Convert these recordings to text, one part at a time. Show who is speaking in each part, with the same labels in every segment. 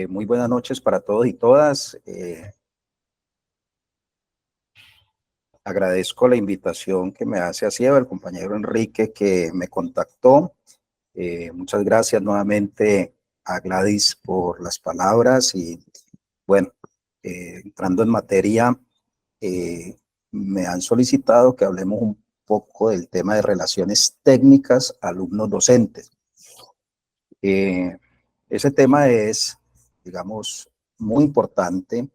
Speaker 1: Muy buenas noches para todos y todas. Agradezco la invitación que me hace el compañero Enrique que me contactó. Muchas gracias nuevamente a Gladys por las palabras y bueno, entrando en materia, eh, me han solicitado que hablemos un poco del tema de relaciones técnicas alumnos-docentes. Ese tema es, digamos, muy importante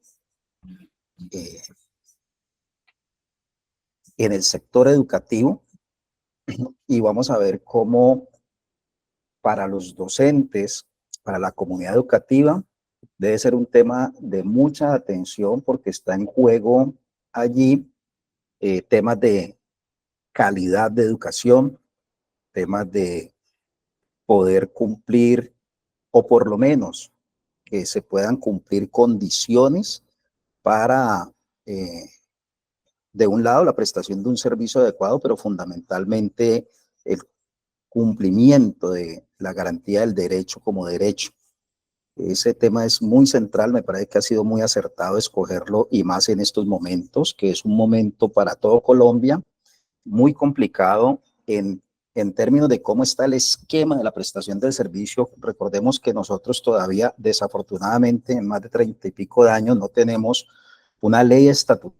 Speaker 1: eh, en el sector educativo y vamos a ver cómo para los docentes, para la comunidad educativa, debe ser un tema de mucha atención porque está en juego allí temas de calidad de educación, temas de poder cumplir o por lo menos que se puedan cumplir condiciones para, de un lado, la prestación de un servicio adecuado, pero fundamentalmente el cumplimiento de la garantía del derecho como derecho. Ese tema es muy central, me parece que ha sido muy acertado escogerlo y más en estos momentos, que es un momento para todo Colombia muy complicado en términos de cómo está el esquema de la prestación del servicio. Recordemos que nosotros todavía, desafortunadamente, en más de 30 y pico de años no tenemos una ley estatutaria,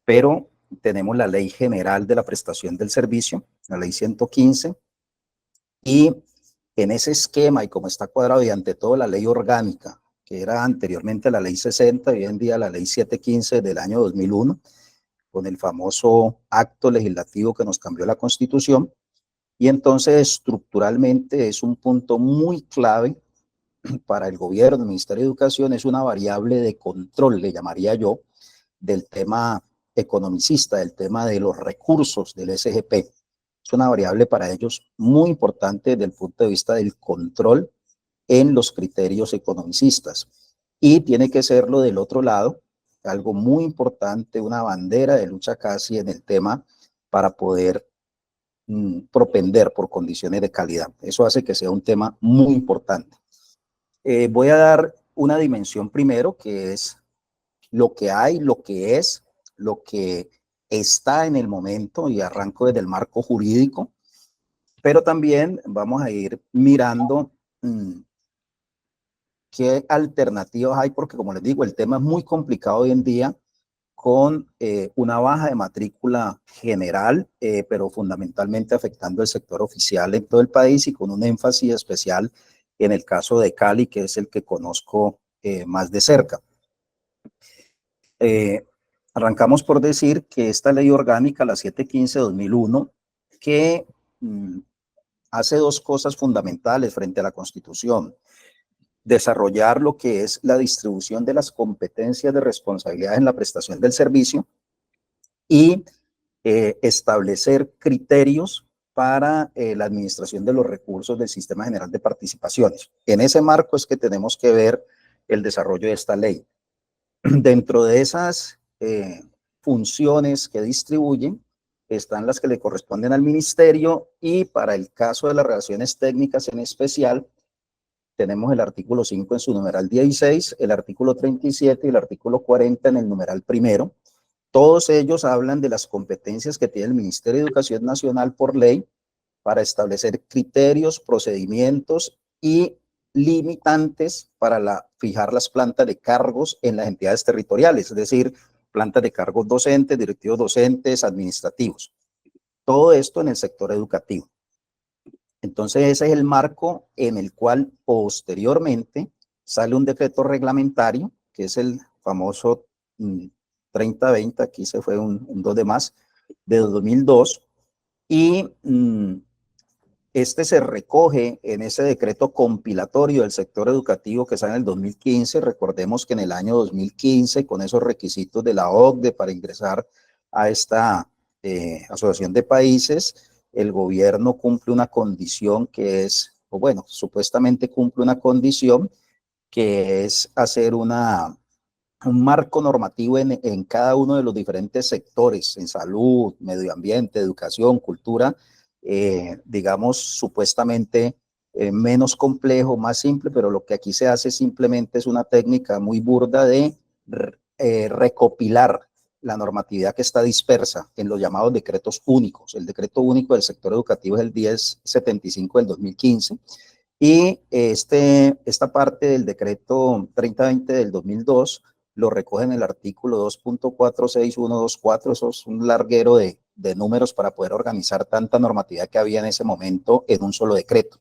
Speaker 1: pero tenemos la Ley General de la Prestación del Servicio, la Ley 115, y en ese esquema y como está cuadrado y ante todo la Ley Orgánica, que era anteriormente la Ley 60 y hoy en día la Ley 715 del año 2001, con el famoso acto legislativo que nos cambió la Constitución, y entonces estructuralmente es un punto muy clave para el gobierno, el Ministerio de Educación, es una variable de control, le llamaría yo, del tema economicista, del tema de los recursos del SGP. Es una variable para ellos muy importante desde el punto de vista del control en los criterios economicistas. Y tiene que serlo del otro lado, algo muy importante, una bandera de lucha casi en el tema para poder propender por condiciones de calidad. Eso hace que sea un tema muy importante. Voy a dar una dimensión primero, que es lo que hay, lo que es, lo que está en el momento, y arranco desde el marco jurídico, pero también vamos a ir mirando qué alternativas hay, porque como les digo, el tema es muy complicado hoy en día con una baja de matrícula general, pero fundamentalmente afectando el sector oficial en todo el país y con un énfasis especial en el caso de Cali, que es el que conozco más de cerca. Arrancamos por decir que esta ley orgánica, la 715-2001, que hace dos cosas fundamentales frente a la Constitución: desarrollar lo que es la distribución de las competencias de responsabilidad en la prestación del servicio y establecer criterios para la administración de los recursos del Sistema General de Participaciones. En ese marco es que tenemos que ver el desarrollo de esta ley. Dentro de esas funciones que distribuyen están las que le corresponden al ministerio, y para el caso de las relaciones técnicas en especial, tenemos el artículo 5 en su numeral 16, el artículo 37 y el artículo 40 en el numeral primero. Todos ellos hablan de las competencias que tiene el Ministerio de Educación Nacional por ley para establecer criterios, procedimientos y limitantes para fijar las plantas de cargos en las entidades territoriales, es decir, plantas de cargos docentes, directivos docentes, administrativos. Todo esto en el sector educativo. Entonces ese es el marco en el cual posteriormente sale un decreto reglamentario, que es el famoso 3020, aquí se fue un 2 de más, de 2002, y este se recoge en ese decreto compilatorio del sector educativo que sale en el 2015. Recordemos que en el año 2015, con esos requisitos de la OCDE para ingresar a esta asociación de países, el gobierno cumple una condición que es, o bueno, supuestamente cumple una condición que es hacer un marco normativo en cada uno de los diferentes sectores, en salud, medio ambiente, educación, cultura, digamos, supuestamente menos complejo, más simple, pero lo que aquí se hace simplemente es una técnica muy burda de recopilar la normatividad que está dispersa en los llamados decretos únicos. El decreto único del sector educativo es el 1075 del 2015 y esta parte del decreto 3020 del 2002 lo recoge en el artículo 2.46124, eso es un larguero de números para poder organizar tanta normatividad que había en ese momento en un solo decreto.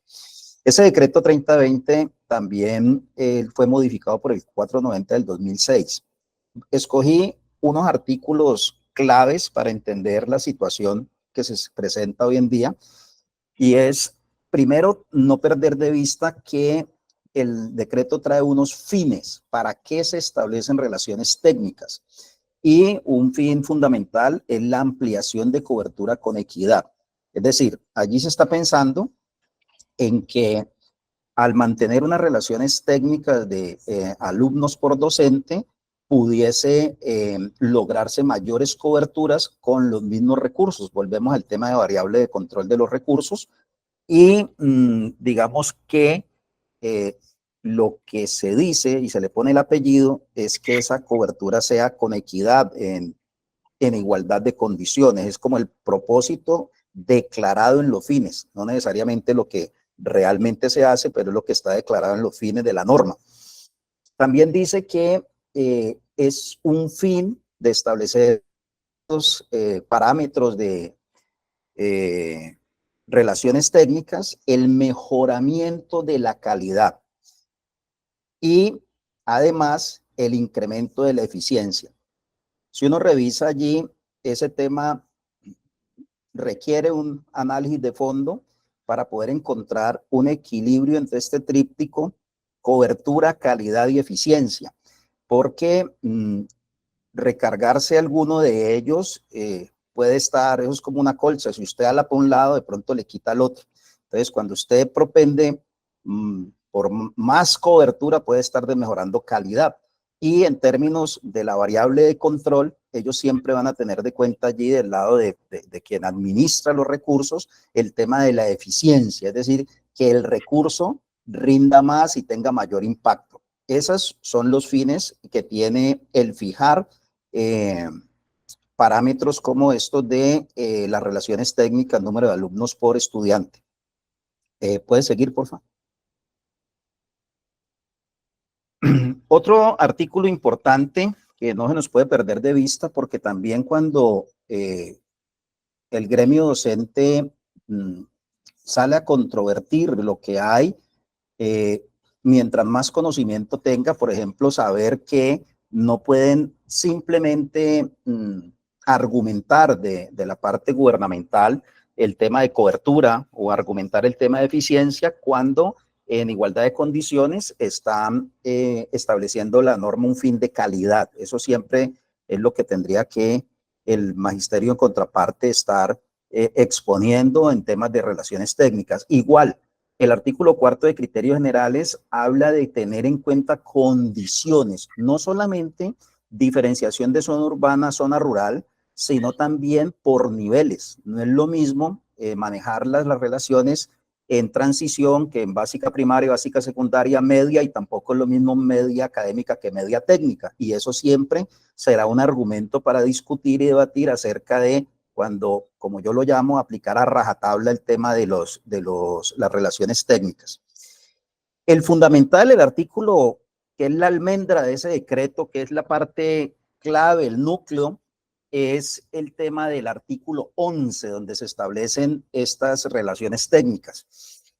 Speaker 1: Ese decreto 3020 también fue modificado por el 490 del 2006. Escogí unos artículos claves para entender la situación que se presenta hoy en día y es, primero, no perder de vista que el decreto trae unos fines para qué se establecen relaciones técnicas y un fin fundamental es la ampliación de cobertura con equidad. Es decir, allí se está pensando en que al mantener unas relaciones técnicas de alumnos por docente, pudiese lograrse mayores coberturas con los mismos recursos. Volvemos al tema de variable de control de los recursos y digamos que lo que se dice y se le pone el apellido es que esa cobertura sea con equidad en igualdad de condiciones. Es como el propósito declarado en los fines, no necesariamente lo que realmente se hace, pero es lo que está declarado en los fines de la norma. También dice que es un fin de establecer los parámetros de relaciones técnicas, el mejoramiento de la calidad y además el incremento de la eficiencia. Si uno revisa allí, ese tema requiere un análisis de fondo para poder encontrar un equilibrio entre este tríptico, cobertura, calidad y eficiencia, porque recargarse alguno de ellos puede estar, eso es como una colcha, si usted ala por un lado, de pronto le quita al otro. Entonces, cuando usted propende por más cobertura, puede estar mejorando calidad. Y en términos de la variable de control, ellos siempre van a tener de cuenta allí del lado de quien administra los recursos, el tema de la eficiencia, es decir, que el recurso rinda más y tenga mayor impacto. Esos son los fines que tiene el fijar parámetros como estos de las relaciones técnicas, número de alumnos por estudiante. ¿Puedes seguir, por favor? Otro artículo importante que no se nos puede perder de vista, porque también cuando el gremio docente sale a controvertir lo que hay, mientras más conocimiento tenga, por ejemplo, saber que no pueden simplemente argumentar de la parte gubernamental el tema de cobertura o argumentar el tema de eficiencia cuando en igualdad de condiciones están estableciendo la norma un fin de calidad. Eso siempre es lo que tendría que el magisterio en contraparte estar exponiendo en temas de relaciones técnicas. Igual, el artículo 4 de criterios generales habla de tener en cuenta condiciones, no solamente diferenciación de zona urbana, zona rural, sino también por niveles. No es lo mismo manejar las relaciones en transición que en básica primaria, básica secundaria, media, y tampoco es lo mismo media académica que media técnica. Y eso siempre será un argumento para discutir y debatir acerca de cuando, como yo lo llamo, aplicar a rajatabla el tema de las relaciones técnicas. El fundamental, el artículo que es la almendra de ese decreto, que es la parte clave, el núcleo, es el tema del artículo 11, donde se establecen estas relaciones técnicas.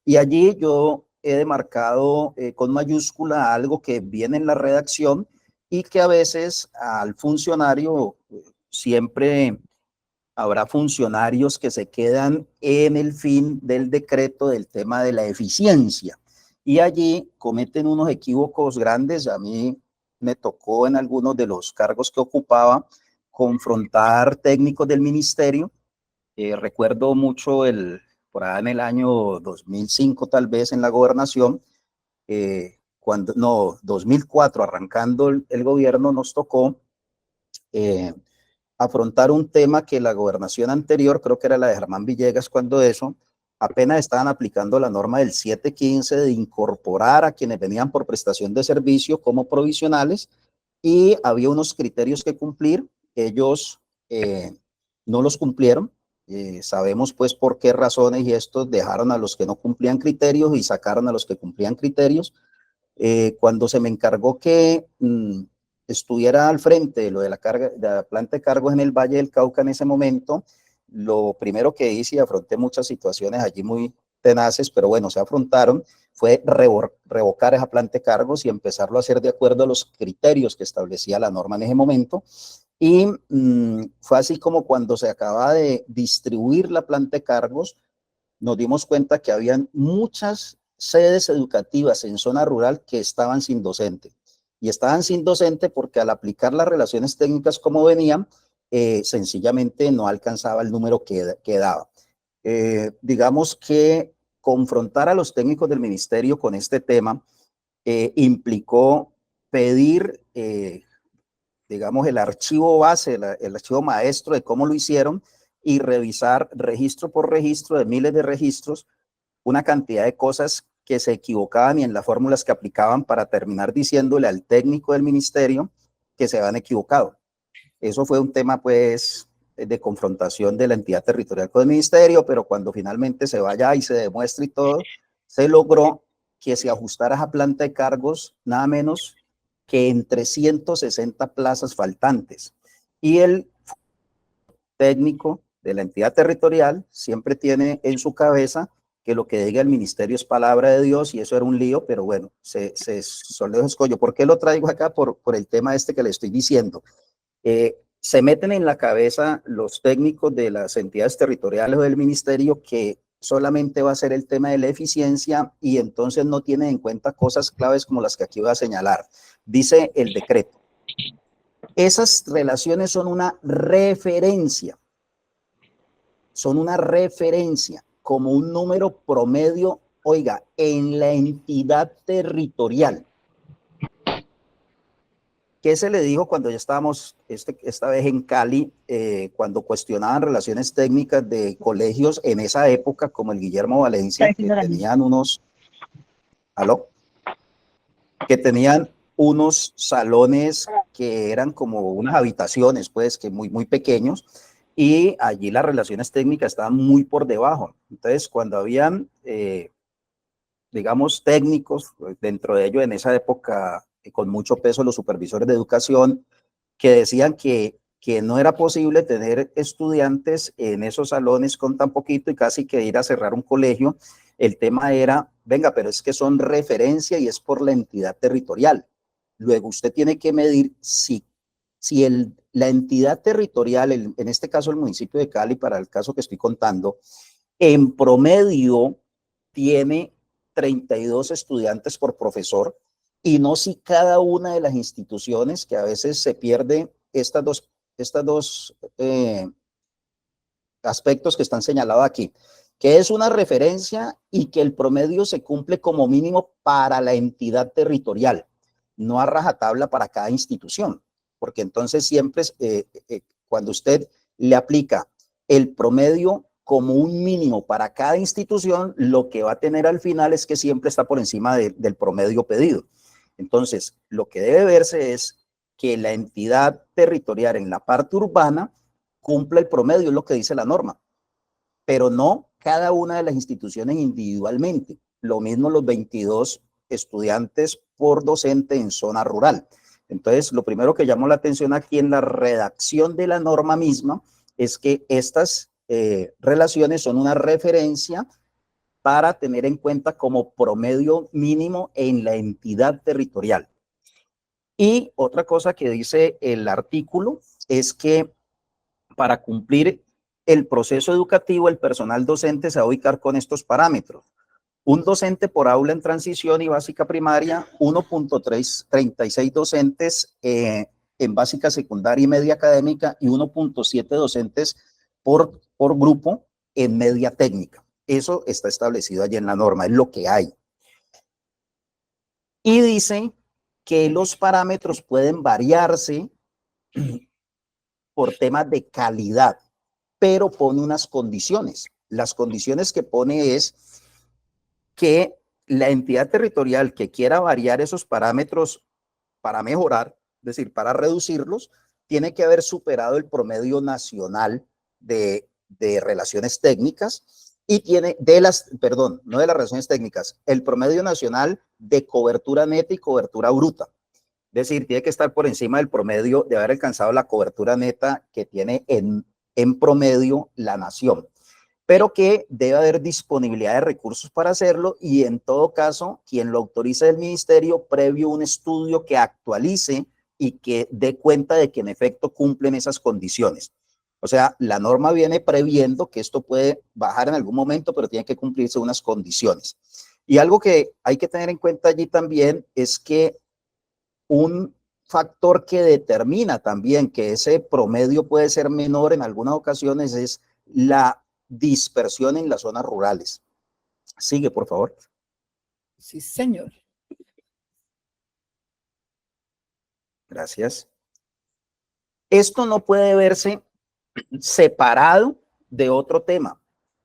Speaker 1: Y allí yo he demarcado con mayúscula algo que viene en la redacción y que a veces al funcionario siempre habrá funcionarios que se quedan en el fin del decreto del tema de la eficiencia y allí cometen unos equívocos grandes. A mí me tocó en algunos de los cargos que ocupaba confrontar técnicos del ministerio. Recuerdo mucho por ahí en el año 2005 tal vez en la gobernación, cuando, no, 2004 arrancando el gobierno nos tocó afrontar un tema que la gobernación anterior, creo que era la de Germán Villegas cuando eso, apenas estaban aplicando la norma del 715 de incorporar a quienes venían por prestación de servicio como provisionales, y había unos criterios que cumplir. Ellos no los cumplieron. Sabemos pues por qué razones, y estos dejaron a los que no cumplían criterios y sacaron a los que cumplían criterios. Cuando se me encargó que estuviera al frente de lo de la planta de cargos en el Valle del Cauca en ese momento, lo primero que hice, y afronté muchas situaciones allí muy tenaces, pero bueno, se afrontaron, fue revocar esa planta de cargos y empezarlo a hacer de acuerdo a los criterios que establecía la norma en ese momento. Y fue así como cuando se acaba de distribuir la planta de cargos, nos dimos cuenta que habían muchas sedes educativas en zona rural que estaban sin docente. Y estaban sin docente porque al aplicar las relaciones técnicas como venían, sencillamente no alcanzaba el número que daba. Digamos que confrontar a los técnicos del ministerio con este tema implicó pedir, digamos, el archivo base, el archivo maestro de cómo lo hicieron, y revisar registro por registro de miles de registros, una cantidad de cosas que se equivocaban y en las fórmulas que aplicaban, para terminar diciéndole al técnico del ministerio que se habían equivocado. Eso fue un tema pues de confrontación de la entidad territorial con el ministerio, pero cuando finalmente se vaya y se demuestre y todo, se logró que se ajustara esa planta de cargos nada menos que en 360 plazas faltantes. Y el técnico de la entidad territorial siempre tiene en su cabeza que lo que diga el ministerio es palabra de Dios, y eso era un lío, pero bueno, se soldeó ese escollo. ¿Por qué lo traigo acá? Por el tema este que le estoy diciendo. Se meten en la cabeza los técnicos de las entidades territoriales o del ministerio que solamente va a ser el tema de la eficiencia, y entonces no tienen en cuenta cosas claves como las que aquí voy a señalar. Dice el decreto: esas relaciones son una referencia como un número promedio, oiga, en la entidad territorial. ¿Qué se le dijo cuando ya estábamos esta vez en Cali, cuando cuestionaban relaciones técnicas de colegios en esa época, como el Guillermo Valencia, que tenían unos, ¿aló? Que tenían unos salones que eran como unas habitaciones, pues, que muy pequeños, y allí las relaciones técnicas estaban muy por debajo. Entonces, cuando habían, digamos, técnicos, dentro de ellos en esa época, con mucho peso los supervisores de educación, que decían que no era posible tener estudiantes en esos salones con tan poquito, y casi que ir a cerrar un colegio. El tema era, venga, pero es que son referencia y es por la entidad territorial. Luego usted tiene que medir si la entidad territorial, en este caso el municipio de Cali, para el caso que estoy contando, en promedio tiene 32 estudiantes por profesor, y no si cada una de las instituciones, que a veces se pierde estas dos aspectos que están señalados aquí, que es una referencia y que el promedio se cumple como mínimo para la entidad territorial, no a rajatabla para cada institución, porque entonces siempre cuando usted le aplica el promedio como un mínimo para cada institución, lo que va a tener al final es que siempre está por encima del promedio pedido. Entonces, lo que debe verse es que la entidad territorial en la parte urbana cumpla el promedio, es lo que dice la norma, pero no cada una de las instituciones individualmente. Lo mismo los 22 estudiantes por docente en zona rural. Entonces, lo primero que llamó la atención aquí en la redacción de la norma misma es que estas relaciones son una referencia para tener en cuenta como promedio mínimo en la entidad territorial. Y otra cosa que dice el artículo es que para cumplir el proceso educativo, el personal docente se va a ubicar con estos parámetros: un docente por aula en transición y básica primaria, 1.36 docentes en básica secundaria y media académica, y 1.7 docentes por grupo en media técnica. Eso está establecido allí en la norma, es lo que hay. Y dice que los parámetros pueden variarse por temas de calidad, pero pone unas condiciones. Las condiciones que pone es que la entidad territorial que quiera variar esos parámetros para mejorar, es decir, para reducirlos, tiene que haber superado el promedio nacional de relaciones técnicas y tiene no de las relaciones técnicas, el promedio nacional de cobertura neta y cobertura bruta. Es decir, tiene que estar por encima del promedio de haber alcanzado la cobertura neta que tiene en promedio la nación, pero que debe haber disponibilidad de recursos para hacerlo y en todo caso, quien lo autorice del ministerio previo un estudio que actualice y que dé cuenta de que en efecto cumplen esas condiciones. O sea, la norma viene previendo que esto puede bajar en algún momento, pero tiene que cumplirse unas condiciones. Y algo que hay que tener en cuenta allí también es que un factor que determina también que ese promedio puede ser menor en algunas ocasiones es la dispersión en las zonas rurales. Sigue, por favor.
Speaker 2: Sí, señor.
Speaker 1: Gracias. Esto no puede verse separado de otro tema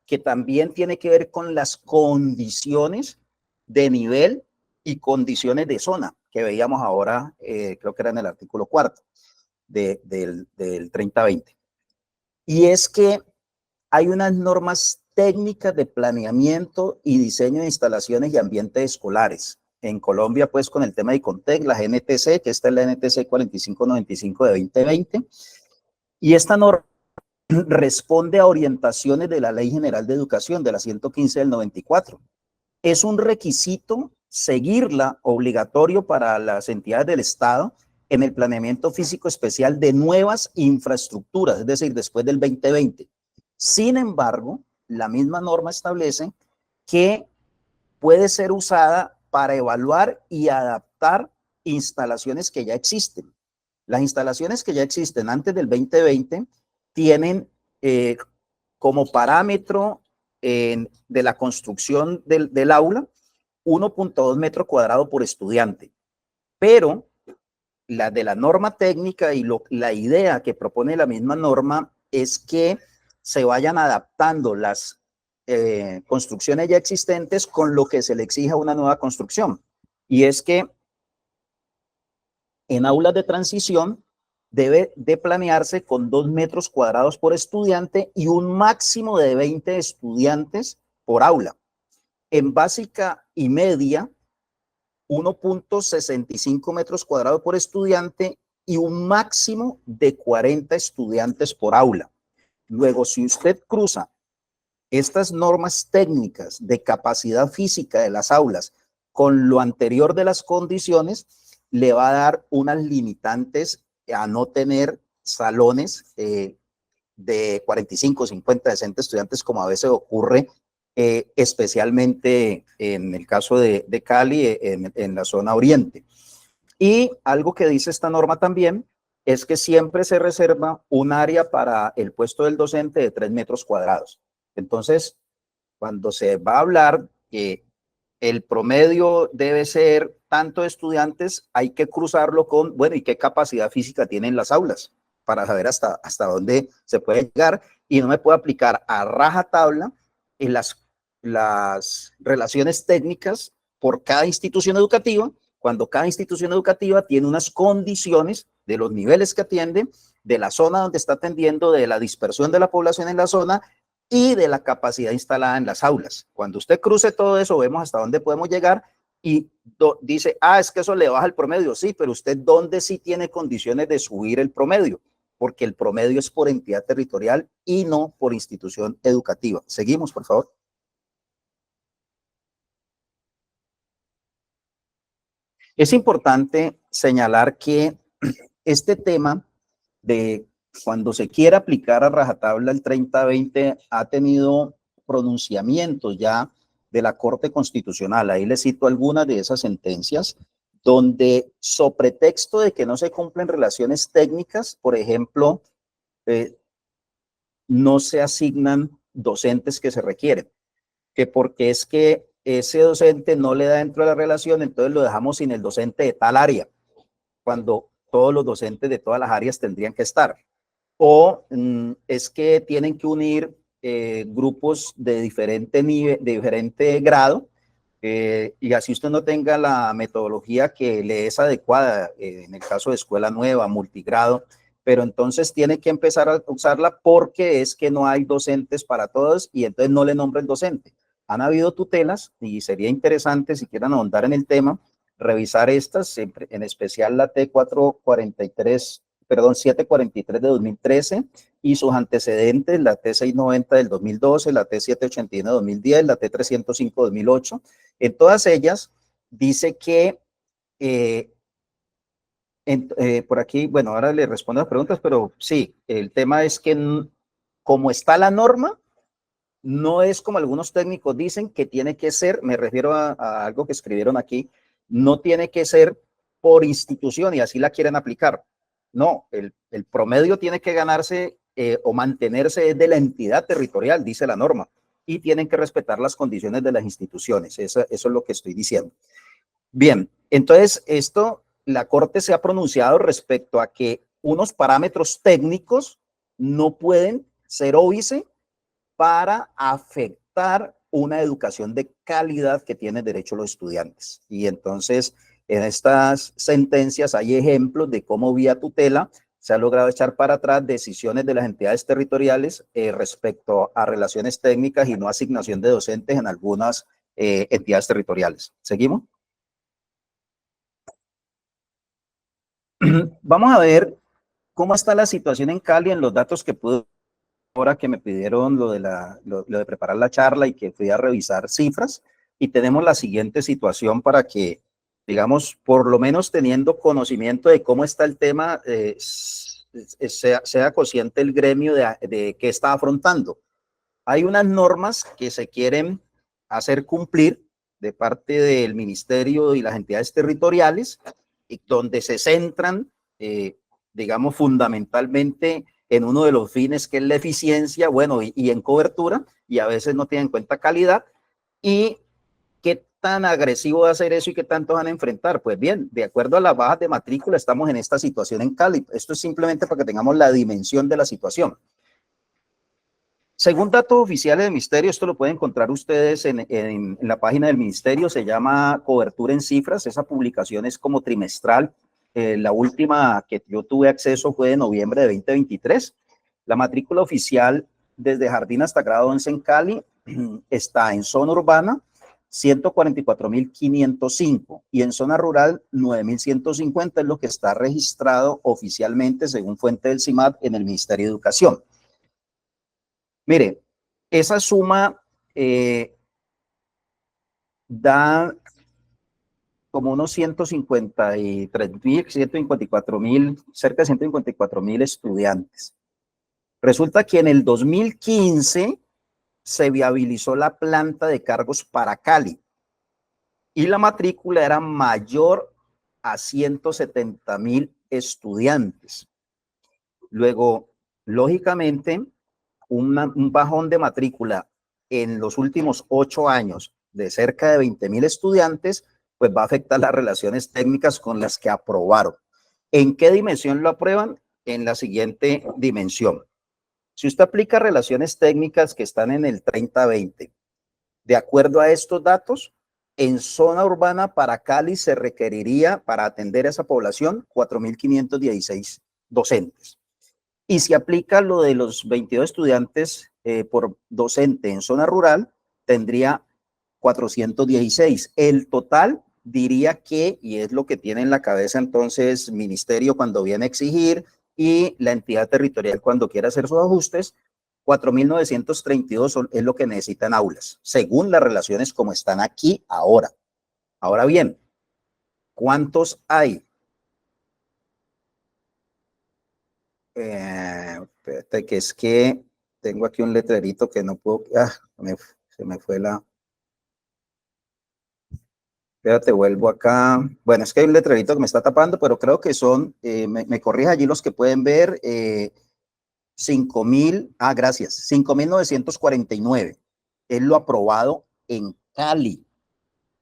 Speaker 1: que también tiene que ver con las condiciones de nivel y condiciones de zona que veíamos ahora, creo que era en el artículo 4 del 3020. Y es que hay unas normas técnicas de planeamiento y diseño de instalaciones y ambientes escolares. En Colombia, pues, con el tema de ICONTEC, la NTC, que esta es la NTC 4595 de 2020, y esta norma responde a orientaciones de la Ley General de Educación, de la 115 del 94. Es un requisito seguirla obligatorio para las entidades del Estado en el planeamiento físico especial de nuevas infraestructuras, es decir, después del 2020. Sin embargo, la misma norma establece que puede ser usada para evaluar y adaptar instalaciones que ya existen. Las instalaciones que ya existen antes del 2020 tienen como parámetro de la construcción del aula 1.2 metros cuadrados por estudiante, pero la de la norma técnica y la idea que propone la misma norma es que se vayan adaptando las construcciones ya existentes con lo que se le exija una nueva construcción. Y es que en aulas de transición debe de planearse con 2 metros cuadrados por estudiante y un máximo de 20 estudiantes por aula. En básica y media, 1.65 metros cuadrados por estudiante y un máximo de 40 estudiantes por aula. Luego, si usted cruza estas normas técnicas de capacidad física de las aulas con lo anterior de las condiciones, le va a dar unas limitantes a no tener salones de 45, 50, 60 estudiantes, como a veces ocurre, especialmente en el caso de Cali, en la zona oriente. Y algo que dice esta norma también es que siempre se reserva un área para el puesto del docente de 3 metros cuadrados. Entonces, cuando se va a hablar que el promedio debe ser tanto de estudiantes, hay que cruzarlo con, bueno, ¿y qué capacidad física tienen las aulas? Para saber hasta dónde se puede llegar, y no me puedo aplicar a rajatabla en las relaciones técnicas por cada institución educativa, cuando cada institución educativa tiene unas condiciones de los niveles que atiende, de la zona donde está atendiendo, de la dispersión de la población en la zona y de la capacidad instalada en las aulas. Cuando usted cruce todo eso, vemos hasta dónde podemos llegar y dice, es que eso le baja el promedio. Sí, pero usted ¿dónde sí tiene condiciones de subir el promedio? Porque el promedio es por entidad territorial y no por institución educativa. Seguimos, por favor. Es importante señalar que este tema de cuando se quiere aplicar a rajatabla el 3020 ha tenido pronunciamientos ya de la Corte Constitucional. Ahí les cito algunas de esas sentencias donde, sobre pretexto de que no se cumplen relaciones técnicas, por ejemplo, no se asignan docentes que se requieren, que porque es que ese docente no le da dentro de la relación, entonces lo dejamos sin el docente de tal área, cuando todos los docentes de todas las áreas tendrían que estar. O es que tienen que unir grupos de diferente nivel, de diferente grado, y así usted no tenga la metodología que le es adecuada, en el caso de escuela nueva, multigrado, pero entonces tiene que empezar a usarla porque es que no hay docentes para todos y entonces no le nombra el docente. Han habido tutelas y sería interesante, si quieren ahondar en el tema, revisar estas, siempre, en especial la T443, perdón, 743 de 2013 y sus antecedentes, la T690 del 2012, la T781 de 2010, la T305 de 2008. En todas ellas dice que por aquí, bueno, ahora le respondo a las preguntas, pero sí, el tema es que como está la norma, no es como algunos técnicos dicen que tiene que ser, me refiero a algo que escribieron aquí, no tiene que ser por institución y así la quieren aplicar. No, el promedio tiene que ganarse o mantenerse de la entidad territorial, dice la norma, y tienen que respetar las condiciones de las instituciones. Eso es lo que estoy diciendo. Bien, entonces la Corte se ha pronunciado respecto a que unos parámetros técnicos no pueden ser óbice para afectar una educación de calidad que tienen derecho los estudiantes. Y entonces, en estas sentencias hay ejemplos de cómo vía tutela se ha logrado echar para atrás decisiones de las entidades territoriales respecto a relaciones técnicas y no asignación de docentes en algunas entidades territoriales. ¿Seguimos? Vamos a ver cómo está la situación en Cali en los datos que pude ahora que me pidieron lo de preparar la charla y que fui a revisar cifras, y tenemos la siguiente situación para que, digamos, por lo menos teniendo conocimiento de cómo está el tema, sea consciente el gremio de qué está afrontando. Hay unas normas que se quieren hacer cumplir de parte del ministerio y las entidades territoriales, y donde se centran, digamos, fundamentalmente en uno de los fines que es la eficiencia, bueno, y en cobertura, y a veces no tienen en cuenta calidad. ¿Y qué tan agresivo va a ser eso y qué tanto van a enfrentar? Pues bien, de acuerdo a las bajas de matrícula, estamos en esta situación en Cali. Esto es simplemente para que tengamos la dimensión de la situación. Según datos oficiales del ministerio, esto lo pueden encontrar ustedes en la página del ministerio, se llama Cobertura en Cifras, esa publicación es como trimestral. La última que yo tuve acceso fue de noviembre de 2023. La matrícula oficial desde jardín hasta grado 11 en Cali está en zona urbana 144.505 y en zona rural 9.150 es lo que está registrado oficialmente según fuente del CIMAD en el Ministerio de Educación. Mire, esa suma da como unos 153.000, 154.000, cerca de 154.000 estudiantes. Resulta que en el 2015 se viabilizó la planta de cargos para Cali y la matrícula era mayor a 170.000 estudiantes. Luego, lógicamente, un bajón de matrícula en los últimos 8 años de cerca de 20.000 estudiantes, pues va a afectar las relaciones técnicas con las que aprobaron. ¿En qué dimensión lo aprueban? En la siguiente dimensión. Si usted aplica relaciones técnicas que están en el 30-20, de acuerdo a estos datos, en zona urbana para Cali se requeriría para atender a esa población 4.516 docentes. Y si aplica lo de los 22 estudiantes por docente en zona rural, tendría 416. El total diría que, y es lo que tiene en la cabeza entonces el ministerio cuando viene a exigir y la entidad territorial cuando quiere hacer sus ajustes, 4.932 es lo que necesitan aulas, según las relaciones como están aquí ahora. Ahora bien, ¿cuántos hay? Espérate, que es que tengo aquí un letrerito que no puedo, se me fue la, espérate, vuelvo acá. Bueno, es que hay un letrerito que me está tapando, pero creo que son, me corrige allí los que pueden ver, 5.000, gracias, 5.949 es lo aprobado en Cali.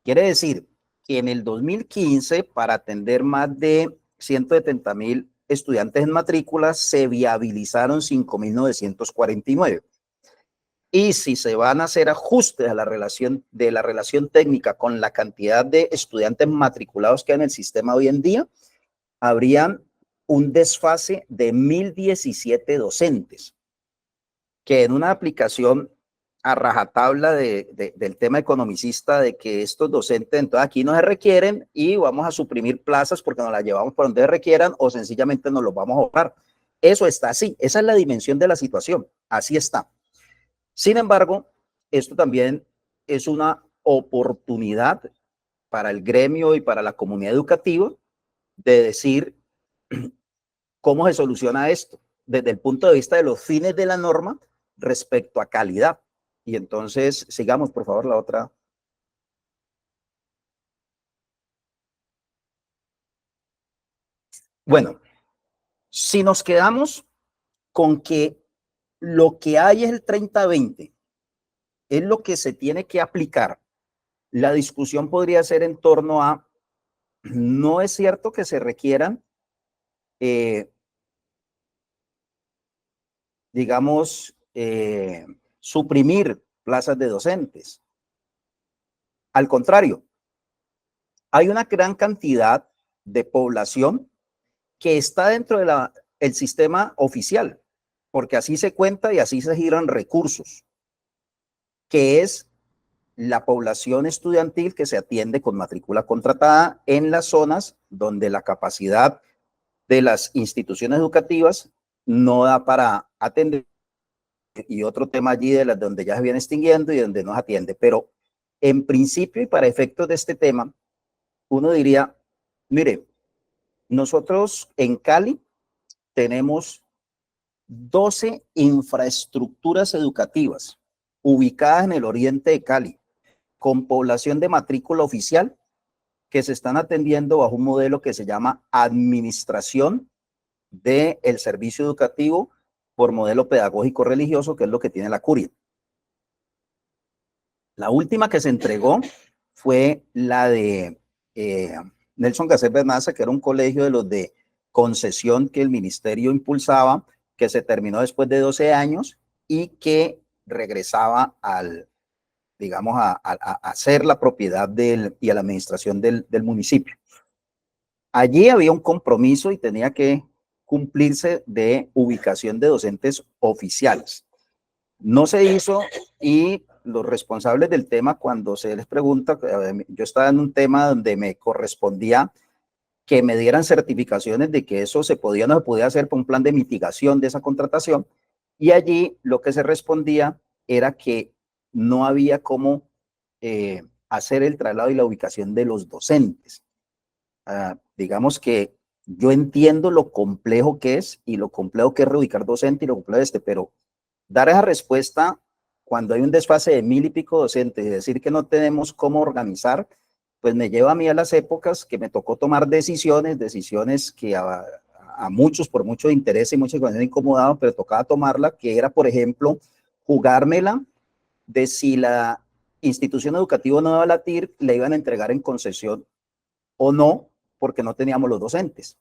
Speaker 1: Quiere decir que en el 2015, para atender más de 170.000 estudiantes en matrícula, se viabilizaron 5.949. Y si se van a hacer ajustes a la relación técnica con la cantidad de estudiantes matriculados que hay en el sistema hoy en día, habrían un desfase de 1.017 docentes, que en una aplicación a rajatabla del tema economicista de que estos docentes entonces aquí no se requieren y vamos a suprimir plazas porque nos las llevamos por donde requieran o sencillamente nos los vamos a ahorrar. Eso está así, esa es la dimensión de la situación, así está. Sin embargo, esto también es una oportunidad para el gremio y para la comunidad educativa de decir cómo se soluciona esto desde el punto de vista de los fines de la norma respecto a calidad. Y entonces, sigamos, por favor, la otra. Bueno, si nos quedamos con que lo que hay es el 30-20, es lo que se tiene que aplicar, la discusión podría ser en torno a, no es cierto que se requieran, digamos, suprimir plazas de docentes. Al contrario, hay una gran cantidad de población que está dentro del sistema oficial, porque así se cuenta y así se giran recursos, que es la población estudiantil que se atiende con matrícula contratada en las zonas donde la capacidad de las instituciones educativas no da para atender, y otro tema allí de las donde ya se viene extinguiendo y donde no se atiende. Pero en principio y para efectos de este tema, uno diría, mire, nosotros en Cali tenemos 12 infraestructuras educativas ubicadas en el oriente de Cali, con población de matrícula oficial, que se están atendiendo bajo un modelo que se llama administración del servicio educativo por modelo pedagógico religioso, que es lo que tiene la curia. La última que se entregó fue la de Nelson Gasset Bernaza, que era un colegio de los de concesión que el ministerio impulsaba, que se terminó después de 12 años y que regresaba al, digamos, a ser la propiedad y a la administración del municipio. Allí había un compromiso y tenía que cumplirse de ubicación de docentes oficiales. No se hizo y los responsables del tema, cuando se les pregunta, yo estaba en un tema donde me correspondía que me dieran certificaciones de que eso se podía o no se podía hacer por un plan de mitigación de esa contratación, y allí lo que se respondía era que no había cómo hacer el traslado y la ubicación de los docentes. Digamos que yo entiendo lo complejo que es y lo complejo que es reubicar docente y lo complejo de pero dar esa respuesta cuando hay un desfase de 1.000 y pico docentes y decir que no tenemos cómo organizar, pues me lleva a mí a las épocas que me tocó tomar decisiones que a muchos, por mucho interés y muchas cosas incomodaban, pero tocaba tomarla, que era, por ejemplo, jugármela de si la institución educativa no daba la TIR, le iban a entregar en concesión o no, porque no teníamos los docentes.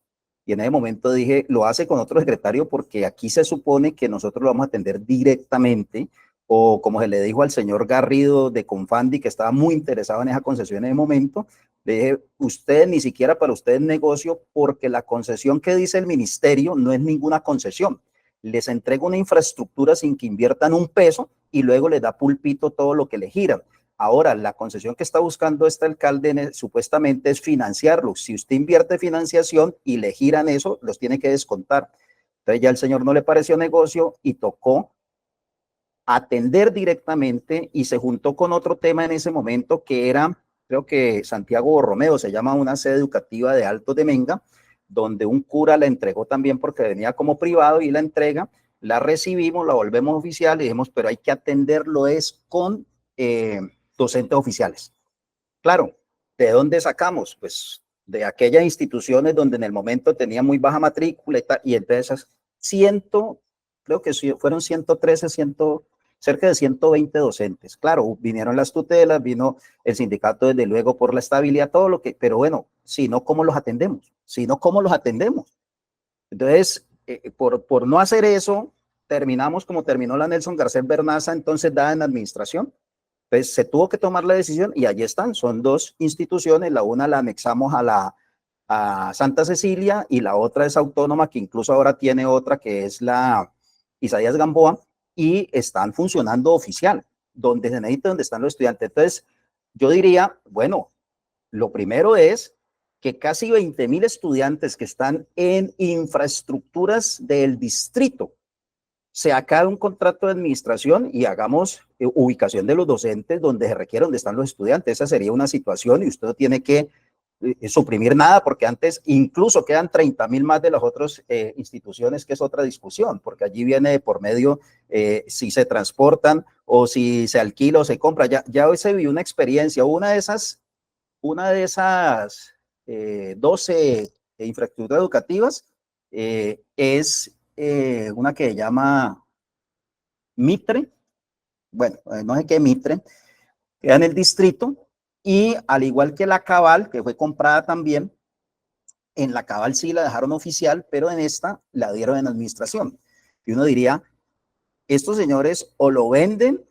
Speaker 1: Y en ese momento dije, lo hace con otro secretario porque aquí se supone que nosotros lo vamos a atender directamente, o como se le dijo al señor Garrido de Confandi, que estaba muy interesado en esa concesión en ese momento, le dije, ustedes ni siquiera para ustedes negocio, porque la concesión que dice el ministerio no es ninguna concesión. Les entrega una infraestructura sin que inviertan un peso y luego les da pulpito todo lo que le giran. Ahora, la concesión que está buscando este alcalde supuestamente es financiarlo. Si usted invierte financiación y le giran eso, los tiene que descontar. Entonces ya el señor no le pareció negocio y tocó atender directamente, y se juntó con otro tema en ese momento que era, creo que Santiago Borromeo, se llama una sede educativa de Altos de Menga, donde un cura la entregó también porque venía como privado y la entrega, la recibimos, la volvemos oficial y dijimos, pero hay que atenderlo es con docentes oficiales. Claro, ¿de dónde sacamos? Pues de aquellas instituciones donde en el momento tenía muy baja matrícula y entre esas creo que fueron 113, cerca de 120 docentes. Claro, vinieron las tutelas, vino el sindicato desde luego por la estabilidad, todo lo que, pero bueno, si no, ¿cómo los atendemos? Si no, ¿cómo los atendemos? Entonces, por no hacer eso, terminamos como terminó la Nelson Garcés Bernaza, entonces dada en administración. Entonces se tuvo que tomar la decisión y allí están, son dos instituciones, la una la anexamos a Santa Cecilia y la otra es autónoma, que incluso ahora tiene otra que es la Isaías Gamboa, y están funcionando oficial, donde se necesita, donde están los estudiantes. Entonces yo diría, bueno, lo primero es que casi 20,000 estudiantes que están en infraestructuras del distrito, se acabe un contrato de administración y hagamos ubicación de los docentes donde se requiere, donde están los estudiantes. Esa sería una situación y usted no tiene que suprimir nada, porque antes incluso quedan 30,000 más de las otras instituciones, que es otra discusión, porque allí viene de por medio si se transportan o si se alquila o se compra. Ya hoy se vivió una experiencia, una de esas 12 infraestructuras educativas es una que se llama Mitre, bueno, no sé qué Mitre, queda en el distrito, y al igual que la Cabal, que fue comprada también, en la Cabal sí la dejaron oficial, pero en esta la dieron en administración. Y uno diría, estos señores o lo venden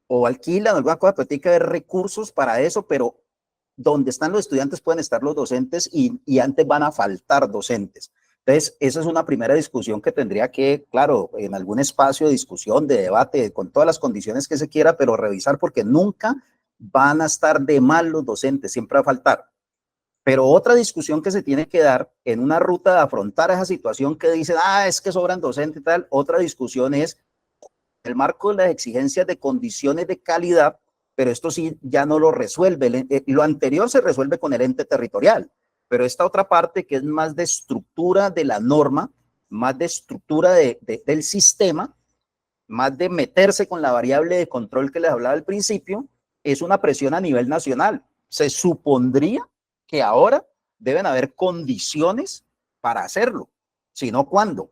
Speaker 1: o alquilan, alguna cosa, pero tiene que haber recursos para eso, pero donde están los estudiantes pueden estar los docentes y antes van a faltar docentes. Entonces, esa es una primera discusión que tendría que, claro, en algún espacio de discusión, de debate, con todas las condiciones que se quiera, pero revisar, porque nunca van a estar de mal los docentes, siempre va a faltar. Pero otra discusión que se tiene que dar en una ruta de afrontar esa situación que dicen, es que sobran docentes y tal, otra discusión es el marco de las exigencias de condiciones de calidad, pero esto sí ya no lo resuelve. Lo anterior se resuelve con el ente territorial, pero esta otra parte que es más de estructura de la norma, más de estructura del sistema, más de meterse con la variable de control que les hablaba al principio, es una presión a nivel nacional. Se supondría que ahora deben haber condiciones para hacerlo, si no, ¿cuándo?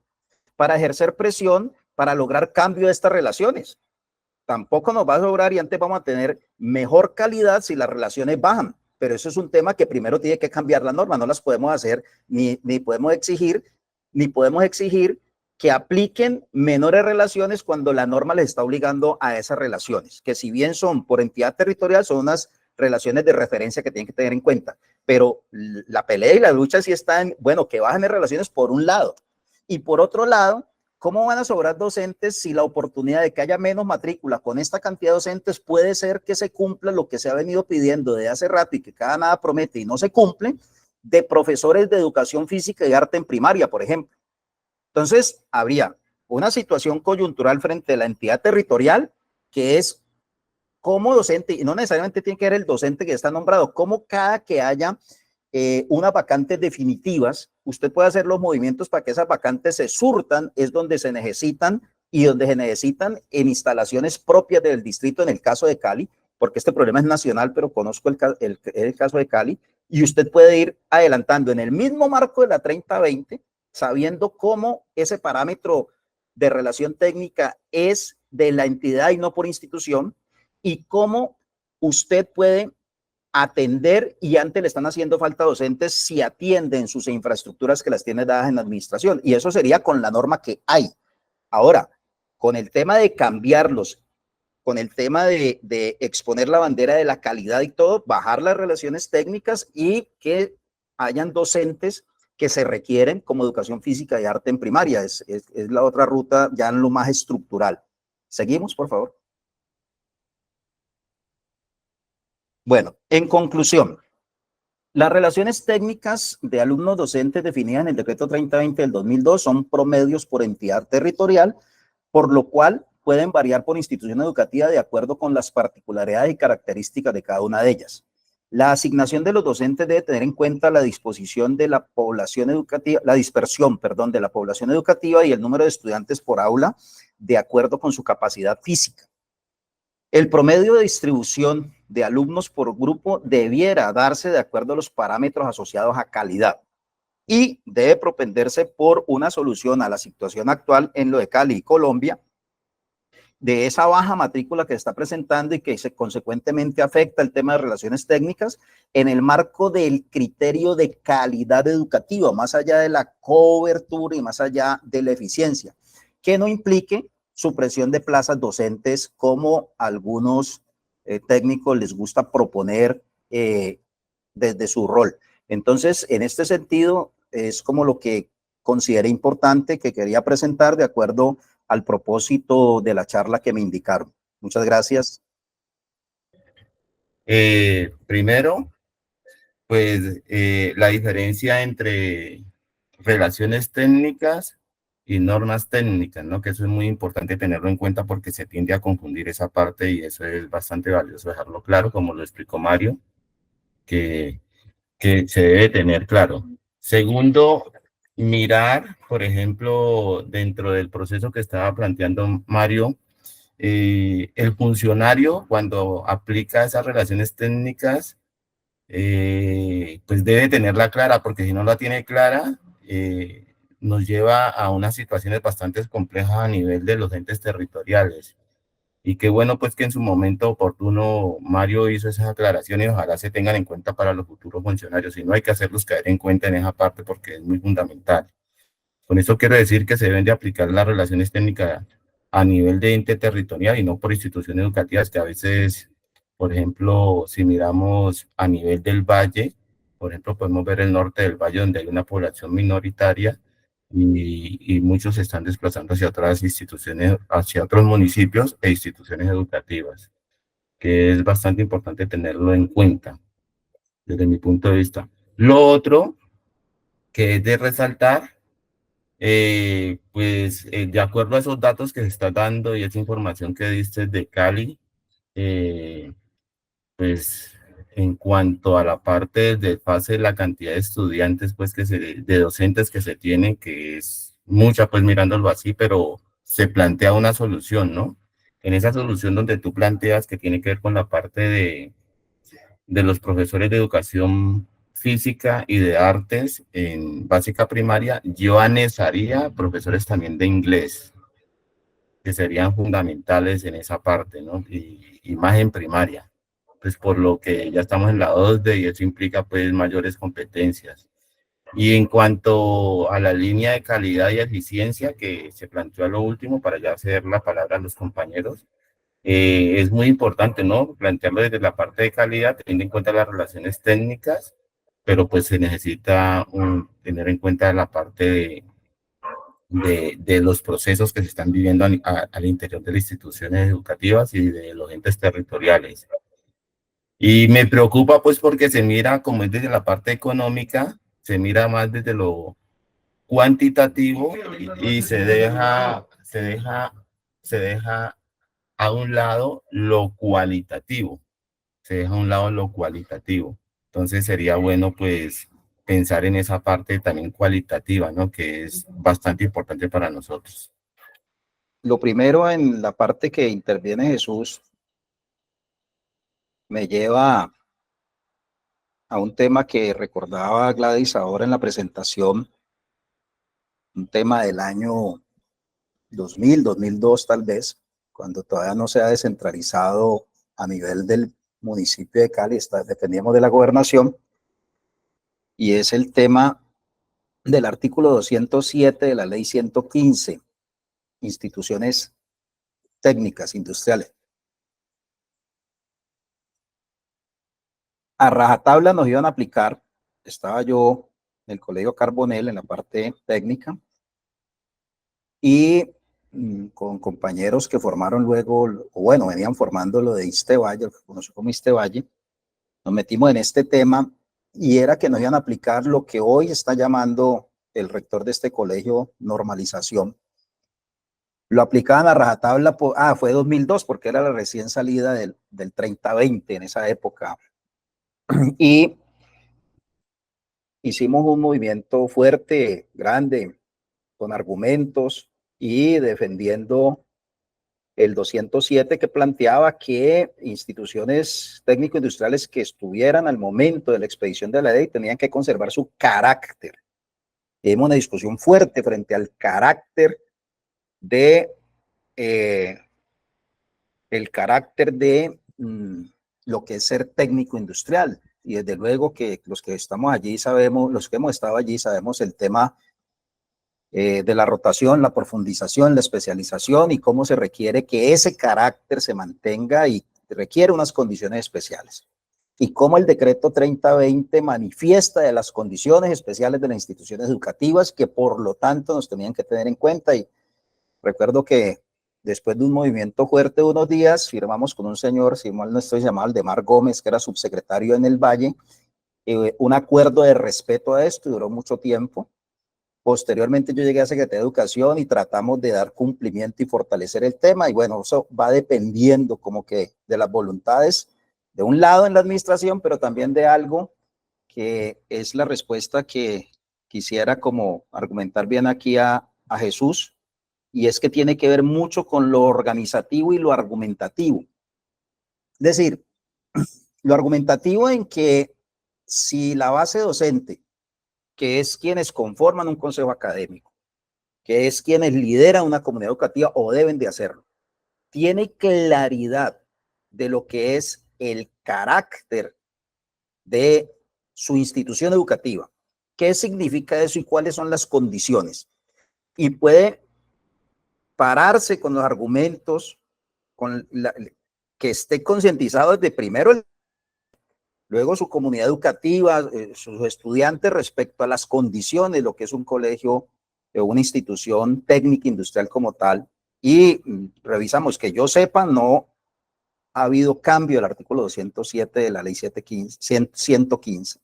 Speaker 1: Para ejercer presión, para lograr cambio de estas relaciones. Tampoco nos va a sobrar y antes vamos a tener mejor calidad si las relaciones bajan, pero eso es un tema que primero tiene que cambiar la norma, no las podemos hacer, ni podemos exigir que apliquen menores relaciones cuando la norma les está obligando a esas relaciones, que si bien son por entidad territorial, son unas relaciones de referencia que tienen que tener en cuenta, pero la pelea y la lucha sí está en, bueno, que bajen las relaciones por un lado, y por otro lado, ¿cómo van a sobrar docentes si la oportunidad de que haya menos matrícula con esta cantidad de docentes puede ser que se cumpla lo que se ha venido pidiendo de hace rato y que cada nada promete y no se cumple, de profesores de educación física y arte en primaria, por ejemplo? Entonces, habría una situación coyuntural frente a la entidad territorial, que es cómo docente, y no necesariamente tiene que ser el docente que está nombrado, cómo cada que haya unas vacantes definitivas, usted puede hacer los movimientos para que esas vacantes se surtan, es donde se necesitan y donde se necesitan en instalaciones propias del distrito, en el caso de Cali, porque este problema es nacional, pero conozco el caso de Cali, y usted puede ir adelantando en el mismo marco de la 3020, sabiendo cómo ese parámetro de relación técnica es de la entidad y no por institución, y cómo usted puede atender, y antes le están haciendo falta docentes si atienden sus infraestructuras que las tiene dadas en la administración, y eso sería con la norma que hay. Ahora, con el tema de cambiarlos, con el tema de exponer la bandera de la calidad y todo, bajar las relaciones técnicas y que hayan docentes que se requieren como educación física y arte en primaria. Es la otra ruta ya en lo más estructural. Seguimos, por favor. Bueno, en conclusión, las relaciones técnicas de alumnos docentes definidas en el decreto 3020 del 2002 son promedios por entidad territorial, por lo cual pueden variar por institución educativa de acuerdo con las particularidades y características de cada una de ellas. La asignación de los docentes debe tener en cuenta la disposición de la población educativa, la dispersión, perdón, de la población educativa y el número de estudiantes por aula de acuerdo con su capacidad física. El promedio de distribución de alumnos por grupo debiera darse de acuerdo a los parámetros asociados a calidad y debe propenderse por una solución a la situación actual en lo de Cali y Colombia, de esa baja matrícula que se está presentando y que consecuentemente afecta el tema de relaciones técnicas en el marco del criterio de calidad educativa, más allá de la cobertura y más allá de la eficiencia. que no implique supresión de plazas docentes como algunos técnicos les gusta proponer desde su rol. Entonces, en este sentido, es como lo que consideré importante que quería presentar de acuerdo al propósito de la charla que me indicaron. Muchas gracias.
Speaker 3: Primero, pues la diferencia entre relaciones técnicas y normas técnicas, ¿no? Que eso es muy importante tenerlo en cuenta porque se tiende a confundir esa parte y eso es bastante valioso dejarlo claro, como lo explicó Mario, que, que se debe tener claro. Segundo, mirar, por ejemplo, dentro del proceso que estaba planteando Mario, el funcionario cuando aplica esas relaciones técnicas, pues debe tenerla clara, porque si no la tiene clara, nos lleva a unas situaciones bastante complejas a nivel de los entes territoriales. Y qué bueno pues que en su momento oportuno Mario hizo esas aclaraciones y ojalá se tengan en cuenta para los futuros funcionarios. Y no hay que hacerlos caer en cuenta en esa parte porque es muy fundamental. Con eso quiero decir que se deben de aplicar las relaciones técnicas a nivel de ente territorial y no por instituciones educativas que a veces, por ejemplo, si miramos a nivel del valle, por ejemplo, podemos ver el norte del valle donde hay una población minoritaria y muchos se están desplazando hacia otras instituciones, hacia otros municipios e instituciones educativas, que es bastante importante tenerlo en cuenta desde mi punto de vista. Lo otro que es de resaltar de acuerdo a esos datos que se está dando y esa información que diste de Cali, eh, pues en cuanto a la parte del pase de la cantidad de estudiantes, pues de docentes que se tienen, que es mucha, pues mirándolo así, pero se plantea una solución, ¿no? En esa solución donde tú planteas que tiene que ver con la parte de los profesores de educación física y de artes en básica primaria, yo anexaría profesores también de inglés, que serían fundamentales en esa parte, ¿no? Y más en primaria, pues por lo que ya estamos en la 2D y eso implica pues mayores competencias. Y en cuanto a la línea de calidad y eficiencia que se planteó a lo último, para ya hacer la palabra a los compañeros, es muy importante, ¿no? Plantearlo desde la parte de calidad, teniendo en cuenta las relaciones técnicas, pero pues se necesita tener en cuenta la parte de los procesos que se están viviendo al interior de las instituciones educativas y de los entes territoriales. Y me preocupa pues porque se mira, como es desde la parte económica, se mira más desde lo cuantitativo y se deja a un lado lo cualitativo, se deja a un lado lo cualitativo. Entonces sería bueno pues pensar en esa parte también cualitativa, ¿no? Que es bastante importante para nosotros.
Speaker 1: Lo primero en la parte que interviene Jesús me lleva a un tema que recordaba Gladys ahora en la presentación, un tema del año 2000, 2002 tal vez, cuando todavía no se ha descentralizado a nivel del municipio de Cali, dependíamos de la gobernación, y es el tema del artículo 207 de la ley 115, instituciones técnicas industriales. A rajatabla nos iban a aplicar, estaba yo en el Colegio Carbonell en la parte técnica, y con compañeros que formaron luego, o bueno, venían formando lo de Istevalle, lo que conoció como Istevalle, nos metimos en este tema y era que nos iban a aplicar lo que hoy está llamando el rector de este colegio normalización. Lo aplicaban a rajatabla, fue 2002 porque era la recién salida del 30-20 en esa época. Y hicimos un movimiento fuerte, grande, con argumentos y defendiendo el 207 que planteaba que instituciones técnico-industriales que estuvieran al momento de la expedición de la ley tenían que conservar su carácter. Tuvimos una discusión fuerte frente al carácter de lo que es ser técnico industrial. Y desde luego que los que estamos allí sabemos, los que hemos estado allí sabemos el tema de la rotación, la profundización, la especialización y cómo se requiere que ese carácter se mantenga y requiere unas condiciones especiales. Y cómo el decreto 3020 manifiesta de las condiciones especiales de las instituciones educativas que por lo tanto nos tenían que tener en cuenta. Y recuerdo que después de un movimiento fuerte de unos días, firmamos con un señor, si mal no estoy, llamado Aldemar Gómez, que era subsecretario en el Valle, un acuerdo de respeto a esto y duró mucho tiempo. Posteriormente yo llegué a Secretaría de Educación y tratamos de dar cumplimiento y fortalecer el tema, y bueno, eso va dependiendo como que de las voluntades de un lado en la administración, pero también de algo que es la respuesta que quisiera como argumentar bien aquí a Jesús, y es que tiene que ver mucho con lo organizativo y lo argumentativo. Es decir, lo argumentativo en que si la base docente, que es quienes conforman un consejo académico, que es quienes lideran una comunidad educativa o deben de hacerlo, tiene claridad de lo que es el carácter de su institución educativa, qué significa eso y cuáles son las condiciones, y puede pararse con los argumentos, que esté concientizado desde primero, luego su comunidad educativa, sus estudiantes respecto a las condiciones, lo que es un colegio o una institución técnica industrial como tal, y revisamos que yo sepa, no ha habido cambio del artículo 207 de la ley 115.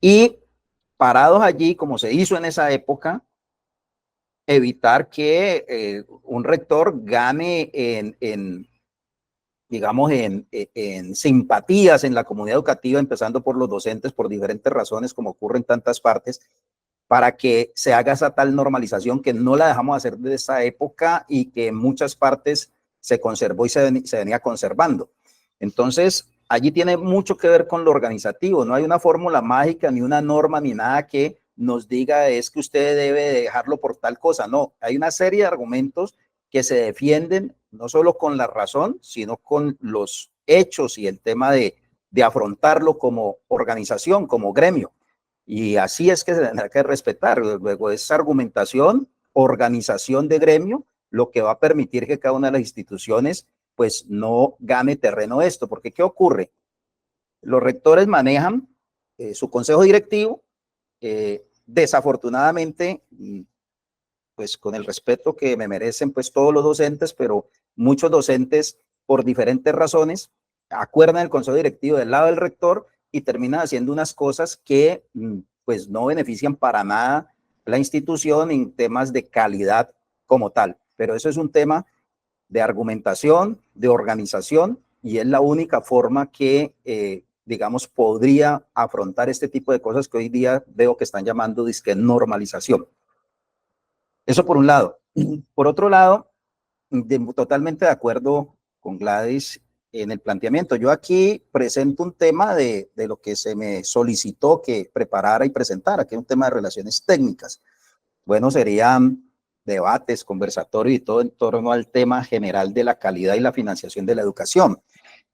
Speaker 1: Y parados allí, como se hizo en esa época, evitar que un rector gane digamos, en simpatías en la comunidad educativa, empezando por los docentes, por diferentes razones, como ocurre en tantas partes, para que se haga esa tal normalización que no la dejamos hacer desde esa época y que en muchas partes se conservó y se venía conservando. Entonces, allí tiene mucho que ver con lo organizativo. No hay una fórmula mágica, ni una norma, ni nada que nos diga es que usted debe dejarlo por tal cosa. No, hay una serie de argumentos que se defienden no solo con la razón, sino con los hechos y el tema de afrontarlo como organización, como gremio. Y así es que se tendrá que respetar. Luego esa argumentación, organización de gremio, lo que va a permitir que cada una de las instituciones pues no gane terreno esto. Porque ¿qué ocurre? Los rectores manejan su consejo directivo, desafortunadamente, pues con el respeto que me merecen pues todos los docentes, pero muchos docentes por diferentes razones acuerdan el consejo directivo del lado del rector y terminan haciendo unas cosas que pues no benefician para nada la institución en temas de calidad como tal. Pero eso es un tema de argumentación, de organización, y es la única forma que, digamos, podría afrontar este tipo de cosas que hoy día veo que están llamando disque normalización. Eso por un lado. Por otro lado, totalmente de acuerdo con Gladys en el planteamiento. Yo aquí presento un tema de lo que se me solicitó que preparara y presentara, que es un tema de relaciones técnicas. Bueno, serían debates, conversatorios y todo en torno al tema general de la calidad y la financiación de la educación,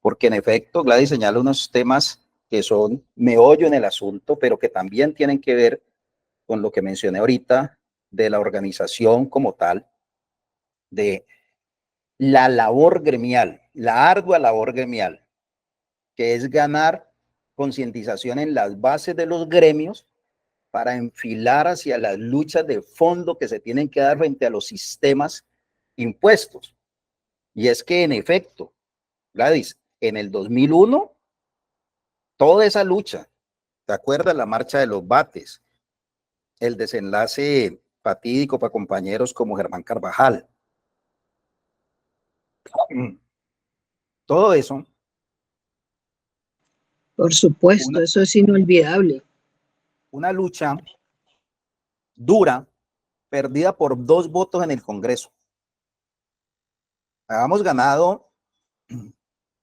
Speaker 1: porque en efecto Gladys señala unos temas que son meollo en el asunto, pero que también tienen que ver con lo que mencioné ahorita de la organización como tal, de la labor gremial, la ardua labor gremial, que es ganar concientización en las bases de los gremios para enfilar hacia las luchas de fondo que se tienen que dar frente a los sistemas impuestos. Y es que en efecto, Gladys, en el 2001, toda esa lucha, ¿te acuerdas? La marcha de los bates, el desenlace fatídico para compañeros como Germán Carvajal. Todo eso.
Speaker 2: Por supuesto, eso es inolvidable.
Speaker 1: Una lucha dura, perdida por 2 votos en el Congreso. Habíamos ganado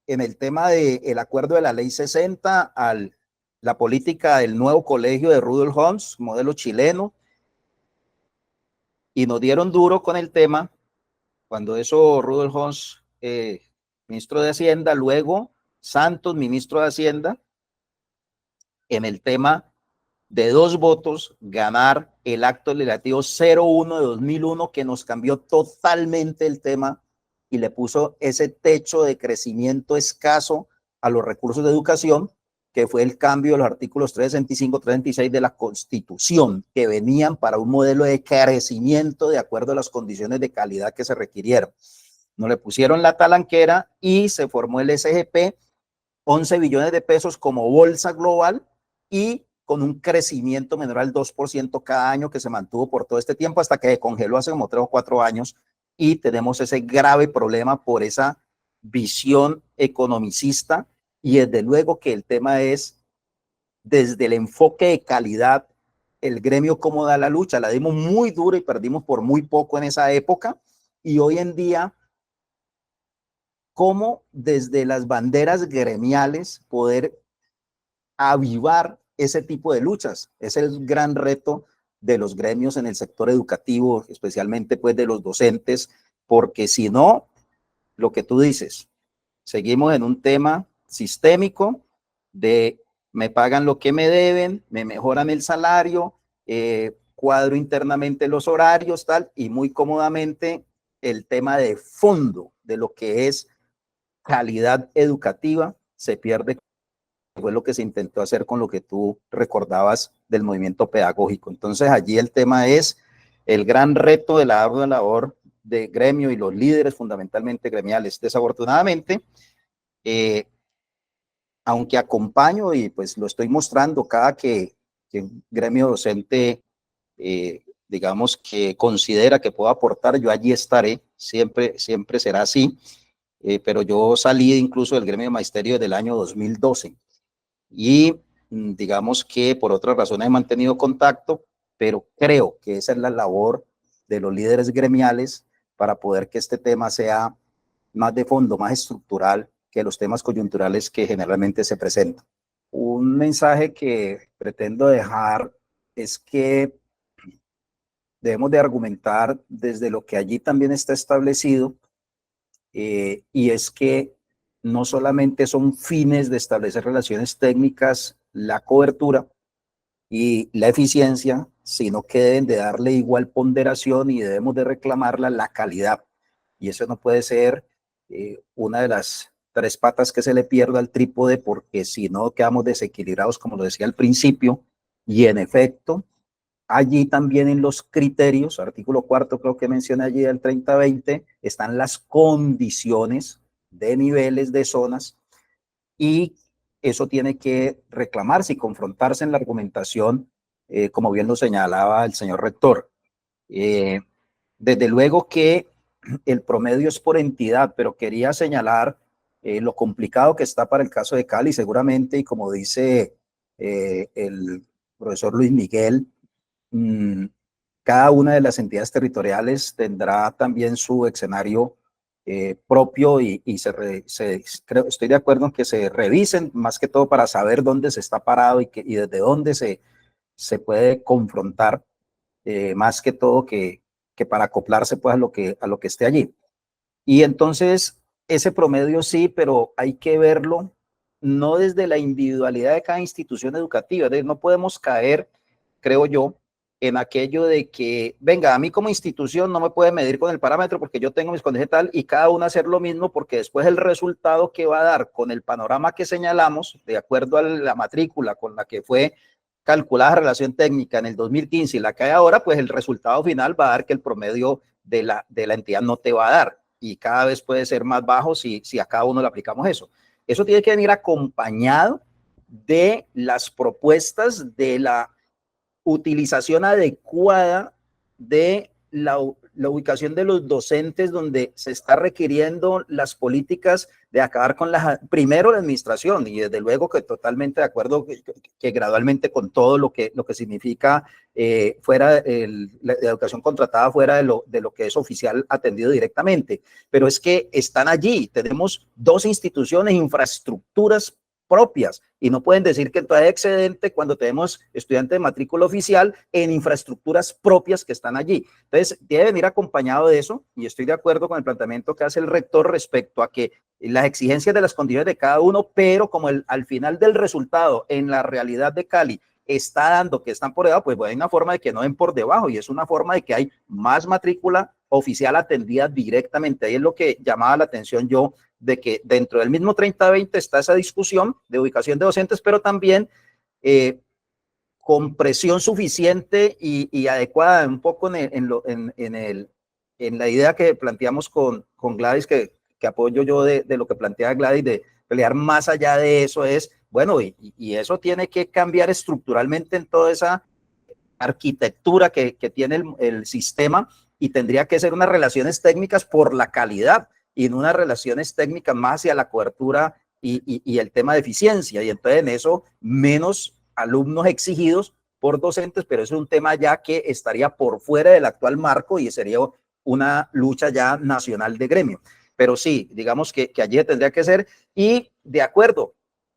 Speaker 1: en el tema del acuerdo de la ley 60 la política del nuevo colegio de Rudolf Homs, modelo chileno, y nos dieron duro con el tema cuando eso Rudolf Homs, ministro de Hacienda, luego Santos, ministro de Hacienda, en el tema de 2 votos, ganar el acto legislativo 01 de 2001, que nos cambió totalmente el tema y le puso ese techo de crecimiento escaso a los recursos de educación, que fue el cambio de los artículos 365, 366 de la Constitución, que venían para un modelo de crecimiento de acuerdo a las condiciones de calidad que se requirieron. Nos le pusieron la talanquera y se formó el SGP, 11 billones de pesos como bolsa global y con un crecimiento menor al 2% cada año que se mantuvo por todo este tiempo hasta que se congeló hace como 3 o 4 años y tenemos ese grave problema por esa visión economicista y desde luego que el tema es desde el enfoque de calidad, el gremio cómo da la lucha, la dimos muy dura y perdimos por muy poco en esa época y hoy en día cómo desde las banderas gremiales poder avivar ese tipo de luchas. Es el gran reto de los gremios en el sector educativo, especialmente pues de los docentes, porque si no, lo que tú dices, seguimos en un tema sistémico de me pagan lo que me deben, me mejoran el salario, cuadro internamente los horarios, tal, y muy cómodamente el tema de fondo de lo que es calidad educativa se pierde. Fue lo que se intentó hacer con lo que tú recordabas del movimiento pedagógico. Entonces allí el tema es el gran reto de la ardua labor de gremio y los líderes fundamentalmente gremiales. Desafortunadamente, aunque acompaño y pues lo estoy mostrando cada que un gremio docente, digamos que considera que puedo aportar, yo allí estaré, siempre será así, pero yo salí incluso del gremio de magisterio del año 2012 y digamos que por otras razones he mantenido contacto, pero creo que esa es la labor de los líderes gremiales para poder que este tema sea más de fondo, más estructural que los temas coyunturales que generalmente se presentan. Un mensaje que pretendo dejar es que debemos de argumentar desde lo que allí también está establecido, y es que no solamente son fines de establecer relaciones técnicas, la cobertura y la eficiencia, sino que deben de darle igual ponderación y debemos de reclamarla la calidad. Y eso no puede ser una de las 3 patas que se le pierda al trípode, porque si no quedamos desequilibrados, como lo decía al principio, y en efecto, allí también en los criterios, artículo 4 creo que mencioné allí del 3020, están las condiciones de niveles de zonas y eso tiene que reclamarse y confrontarse en la argumentación, como bien lo señalaba el señor rector. Desde luego que el promedio es por entidad, pero quería señalar lo complicado que está para el caso de Cali, seguramente, y como dice el profesor Luis Miguel, cada una de las entidades territoriales tendrá también su escenario propio y creo, estoy de acuerdo en que se revisen más que todo para saber dónde se está parado y desde dónde se puede confrontar, más que todo que para acoplarse pues a lo que esté allí. Y entonces ese promedio sí, pero hay que verlo no desde la individualidad de cada institución educativa. No podemos caer, creo yo, en aquello de que, venga, a mí como institución no me puede medir con el parámetro porque yo tengo mis condiciones tal y cada uno hacer lo mismo, porque después el resultado que va a dar con el panorama que señalamos, de acuerdo a la matrícula con la que fue calculada la relación técnica en el 2015 y la que hay ahora, pues el resultado final va a dar que el promedio de la entidad no te va a dar y cada vez puede ser más bajo si a cada uno le aplicamos eso. Eso tiene que venir acompañado de las propuestas de la utilización adecuada de la ubicación de los docentes, donde se está requiriendo las políticas de acabar con primero la administración y desde luego que totalmente de acuerdo que gradualmente con todo lo que significa fuera la educación contratada fuera de lo que es oficial atendido directamente, pero es que están allí, tenemos 2 instituciones, infraestructuras propias y no pueden decir que hay excedente cuando tenemos estudiantes de matrícula oficial en infraestructuras propias que están allí. Entonces, debe venir acompañado de eso y estoy de acuerdo con el planteamiento que hace el rector respecto a que las exigencias de las condiciones de cada uno, pero como al final del resultado en la realidad de Cali está dando que están por debajo, pues hay una forma de que no den por debajo y es una forma de que hay más matrícula oficial atendida directamente. Ahí es lo que llamaba la atención yo, de que dentro del mismo 30-20 está esa discusión de ubicación de docentes, pero también con presión suficiente y adecuada un poco en la idea que planteamos con Gladys, que apoyo yo de lo que plantea Gladys, de pelear más allá de eso, es, bueno, y eso tiene que cambiar estructuralmente en toda esa arquitectura que tiene el sistema, y tendría que ser unas relaciones técnicas por la calidad y no unas relaciones técnicas más hacia la cobertura y el tema de eficiencia. Y entonces en eso menos alumnos exigidos por docentes, pero eso es un tema ya que estaría por fuera del actual marco y sería una lucha ya nacional de gremio. Pero sí, digamos que allí tendría que ser. Y de acuerdo,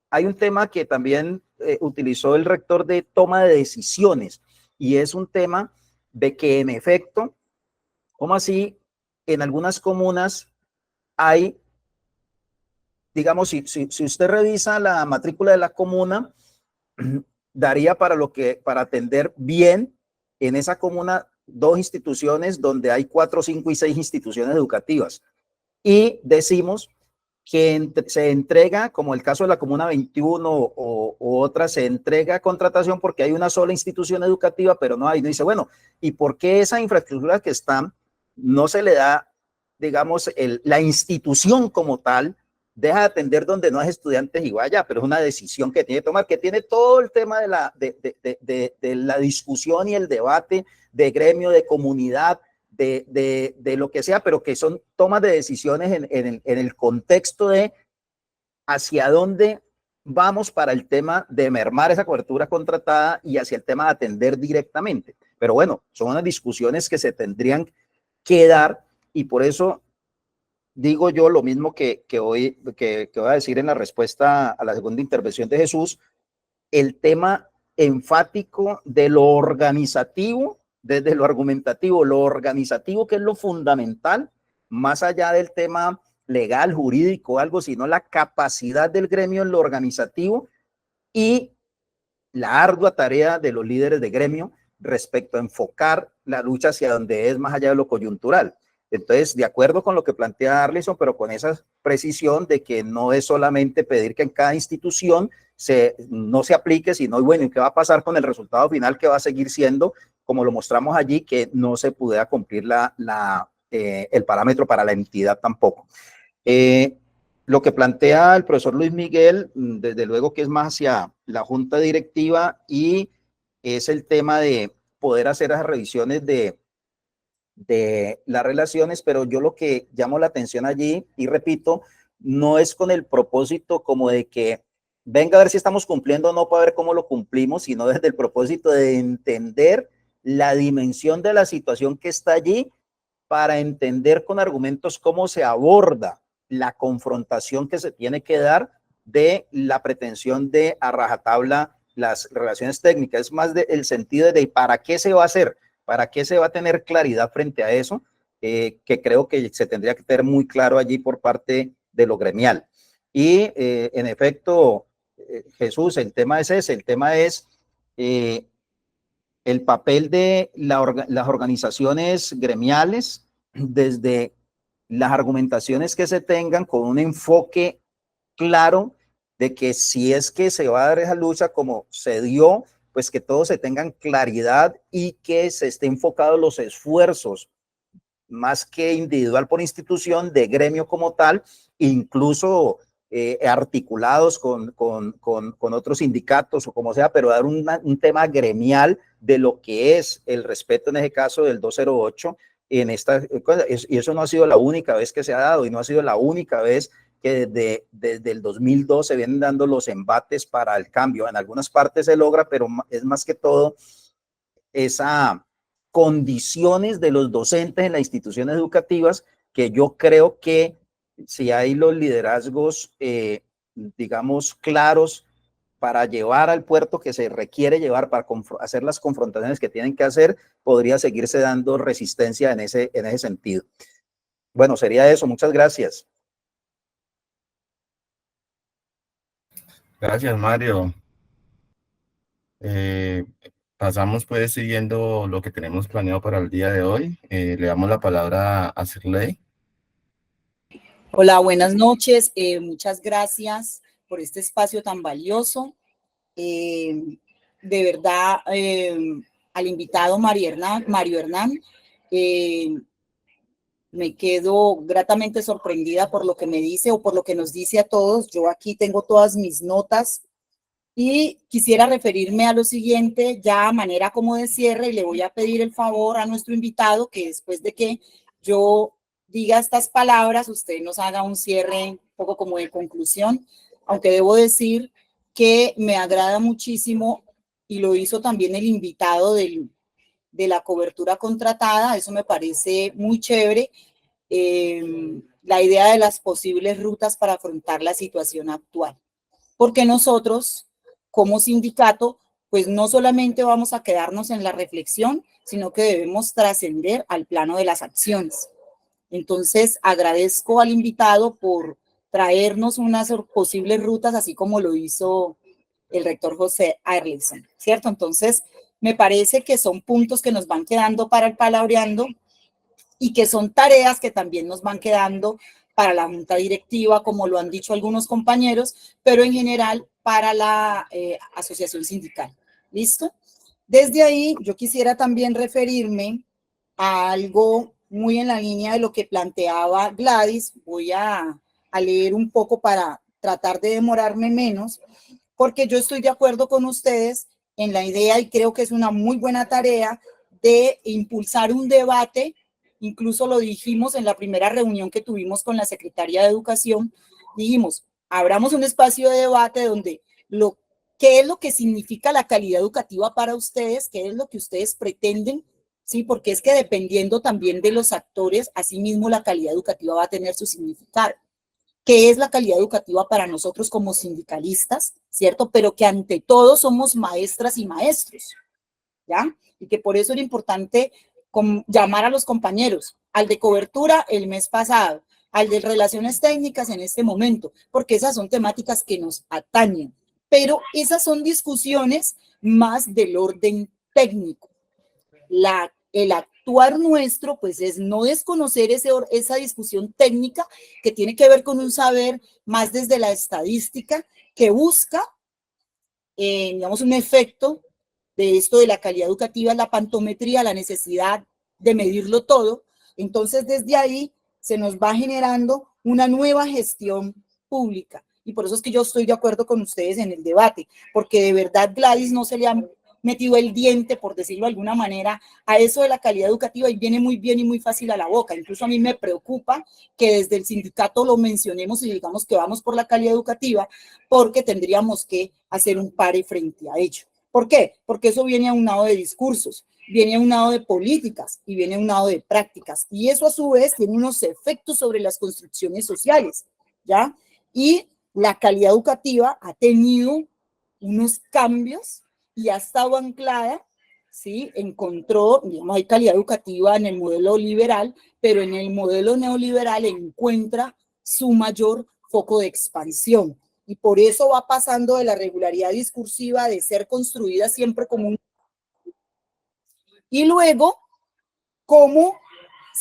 Speaker 1: hay un tema que también utilizó el rector de toma de decisiones, y es un tema de que en efecto, como así, en algunas comunas hay, digamos, si usted revisa la matrícula de la comuna, daría para atender bien en esa comuna 2 instituciones donde hay 4, 5 y 6 instituciones educativas. Y decimos que se entrega, como el caso de la Comuna 21 o otra, se entrega a contratación porque hay una sola institución educativa, pero no hay. No dice, bueno, ¿y por qué esa infraestructura que está no se le da, digamos, la institución como tal, deja de atender donde no hay estudiantes y vaya? Pero es una decisión que tiene que tomar, que tiene todo el tema de la discusión y el debate de gremio, de comunidad, de lo que sea, pero que son tomas de decisiones en el contexto de hacia dónde vamos para el tema de mermar esa cobertura contratada y hacia el tema de atender directamente. Pero bueno, son unas discusiones que se tendrían que dar, y por eso digo yo lo mismo que voy a decir en la respuesta a la segunda intervención de Jesús, el tema enfático de lo organizativo, desde lo argumentativo, lo organizativo, que es lo fundamental, más allá del tema legal, jurídico, algo, sino la capacidad del gremio en lo organizativo y la ardua tarea de los líderes de gremio respecto a enfocar la lucha hacia donde es más allá de lo coyuntural. Entonces, de acuerdo con lo que plantea Arlison, pero con esa precisión de que no es solamente pedir que en cada institución no se aplique, sino, bueno, ¿y qué va a pasar con el resultado final, que va a seguir siendo, como lo mostramos allí, que no se pudiera cumplir el parámetro para la entidad tampoco? Lo que plantea el profesor Luis Miguel, desde luego que es más hacia la junta directiva, y es el tema de poder hacer esas revisiones de las relaciones, pero yo lo que llamo la atención allí, y repito, no es con el propósito como de que venga a ver si estamos cumpliendo o no para ver cómo lo cumplimos, sino desde el propósito de entender la dimensión de la situación que está allí, para entender con argumentos cómo se aborda la confrontación que se tiene que dar de la pretensión de a rajatabla las relaciones técnicas. Es más el sentido de para qué se va a hacer, para qué se va a tener claridad frente a eso, que creo que se tendría que tener muy claro allí por parte de lo gremial. Y en efecto, Jesús, el tema es ese, el tema es el papel de las organizaciones gremiales, desde las argumentaciones que se tengan, con un enfoque claro de que si es que se va a dar esa lucha como se dio, pues que todos se tengan claridad y que se esté enfocado los esfuerzos, más que individual por institución, de gremio como tal, incluso articulados con otros sindicatos o como sea, pero dar un tema gremial de lo que es el respeto, en ese caso del 208, en esta, y eso no ha sido la única vez que se ha dado, y no ha sido la única vez que desde el 2002 se vienen dando los embates para el cambio. En algunas partes se logra, pero es más que todo esa condiciones de los docentes en las instituciones educativas, que yo creo que si hay los liderazgos, digamos, claros para llevar al puerto que se requiere llevar para hacer las confrontaciones que tienen que hacer, podría seguirse dando resistencia en ese sentido. Bueno, sería eso. Muchas gracias.
Speaker 3: Gracias, Mario. Pasamos pues siguiendo lo que tenemos planeado para el día de hoy. Le damos la palabra a Sirley.
Speaker 4: Hola, buenas noches. Muchas gracias por este espacio tan valioso. De verdad, al invitado Mario Hernán, me quedo gratamente sorprendida por lo que me dice o por lo que nos dice a todos. Yo aquí tengo todas mis notas y quisiera referirme a lo siguiente ya a manera como de cierre, y le voy a pedir el favor a nuestro invitado que después de que yo diga estas palabras, usted nos haga un cierre un poco como de conclusión, aunque debo decir que me agrada muchísimo, y lo hizo también el invitado de la cobertura contratada. Eso me parece muy chévere, la idea de las posibles rutas para afrontar la situación actual. Porque nosotros, como sindicato, pues no solamente vamos a quedarnos en la reflexión, sino que debemos trascender al plano de las acciones. Entonces, agradezco al invitado por traernos unas posibles rutas, así como lo hizo el rector José Arlison, ¿cierto? Entonces, me parece que son puntos que nos van quedando para el palabreando y que son tareas que también nos van quedando para la junta directiva, como lo han dicho algunos compañeros, pero en general para la asociación sindical. ¿Listo? Desde ahí, yo quisiera también referirme a algo muy en la línea de lo que planteaba Gladys. Voy a leer un poco para tratar de demorarme menos, porque yo estoy de acuerdo con ustedes en la idea, y creo que es una muy buena tarea, de impulsar un debate. Incluso lo dijimos en la primera reunión que tuvimos con la Secretaría de Educación. Dijimos, abramos un espacio de debate donde qué es lo que significa la calidad educativa para ustedes, qué es lo que ustedes pretenden, ¿sí? Porque es que dependiendo también de los actores, asimismo la calidad educativa va a tener su significado. ¿Qué es la calidad educativa para nosotros como sindicalistas, cierto? Pero que ante todo somos maestras y maestros, ¿ya? Y que por eso era importante llamar a los compañeros, al de cobertura el mes pasado, al de relaciones técnicas en este momento, porque esas son temáticas que nos atañen, pero esas son discusiones más del orden técnico. El actuar nuestro, pues, es no desconocer esa discusión técnica que tiene que ver con un saber más desde la estadística, que busca, digamos, un efecto de esto de la calidad educativa, la pantometría, la necesidad de medirlo todo. Entonces, desde ahí se nos va generando una nueva gestión pública. Y por eso es que yo estoy de acuerdo con ustedes en el debate, porque de verdad Gladys no se le ha metido el diente, por decirlo de alguna manera, a eso de la calidad educativa, y viene muy bien y muy fácil a la boca. Incluso a mí me preocupa que desde el sindicato lo mencionemos y digamos que vamos por la calidad educativa, porque tendríamos que hacer un pare frente a ello. ¿Por qué? Porque eso viene aunado de discursos, viene aunado de políticas y viene aunado de prácticas. Y eso a su vez tiene unos efectos sobre las construcciones sociales, ¿ya? Y la calidad educativa ha tenido unos cambios y ha estado anclada, ¿sí? Encontró, digamos, hay calidad educativa en el modelo liberal, pero en el modelo neoliberal encuentra su mayor foco de expansión. Y por eso va pasando de la regularidad discursiva de ser construida siempre como un... Y luego, como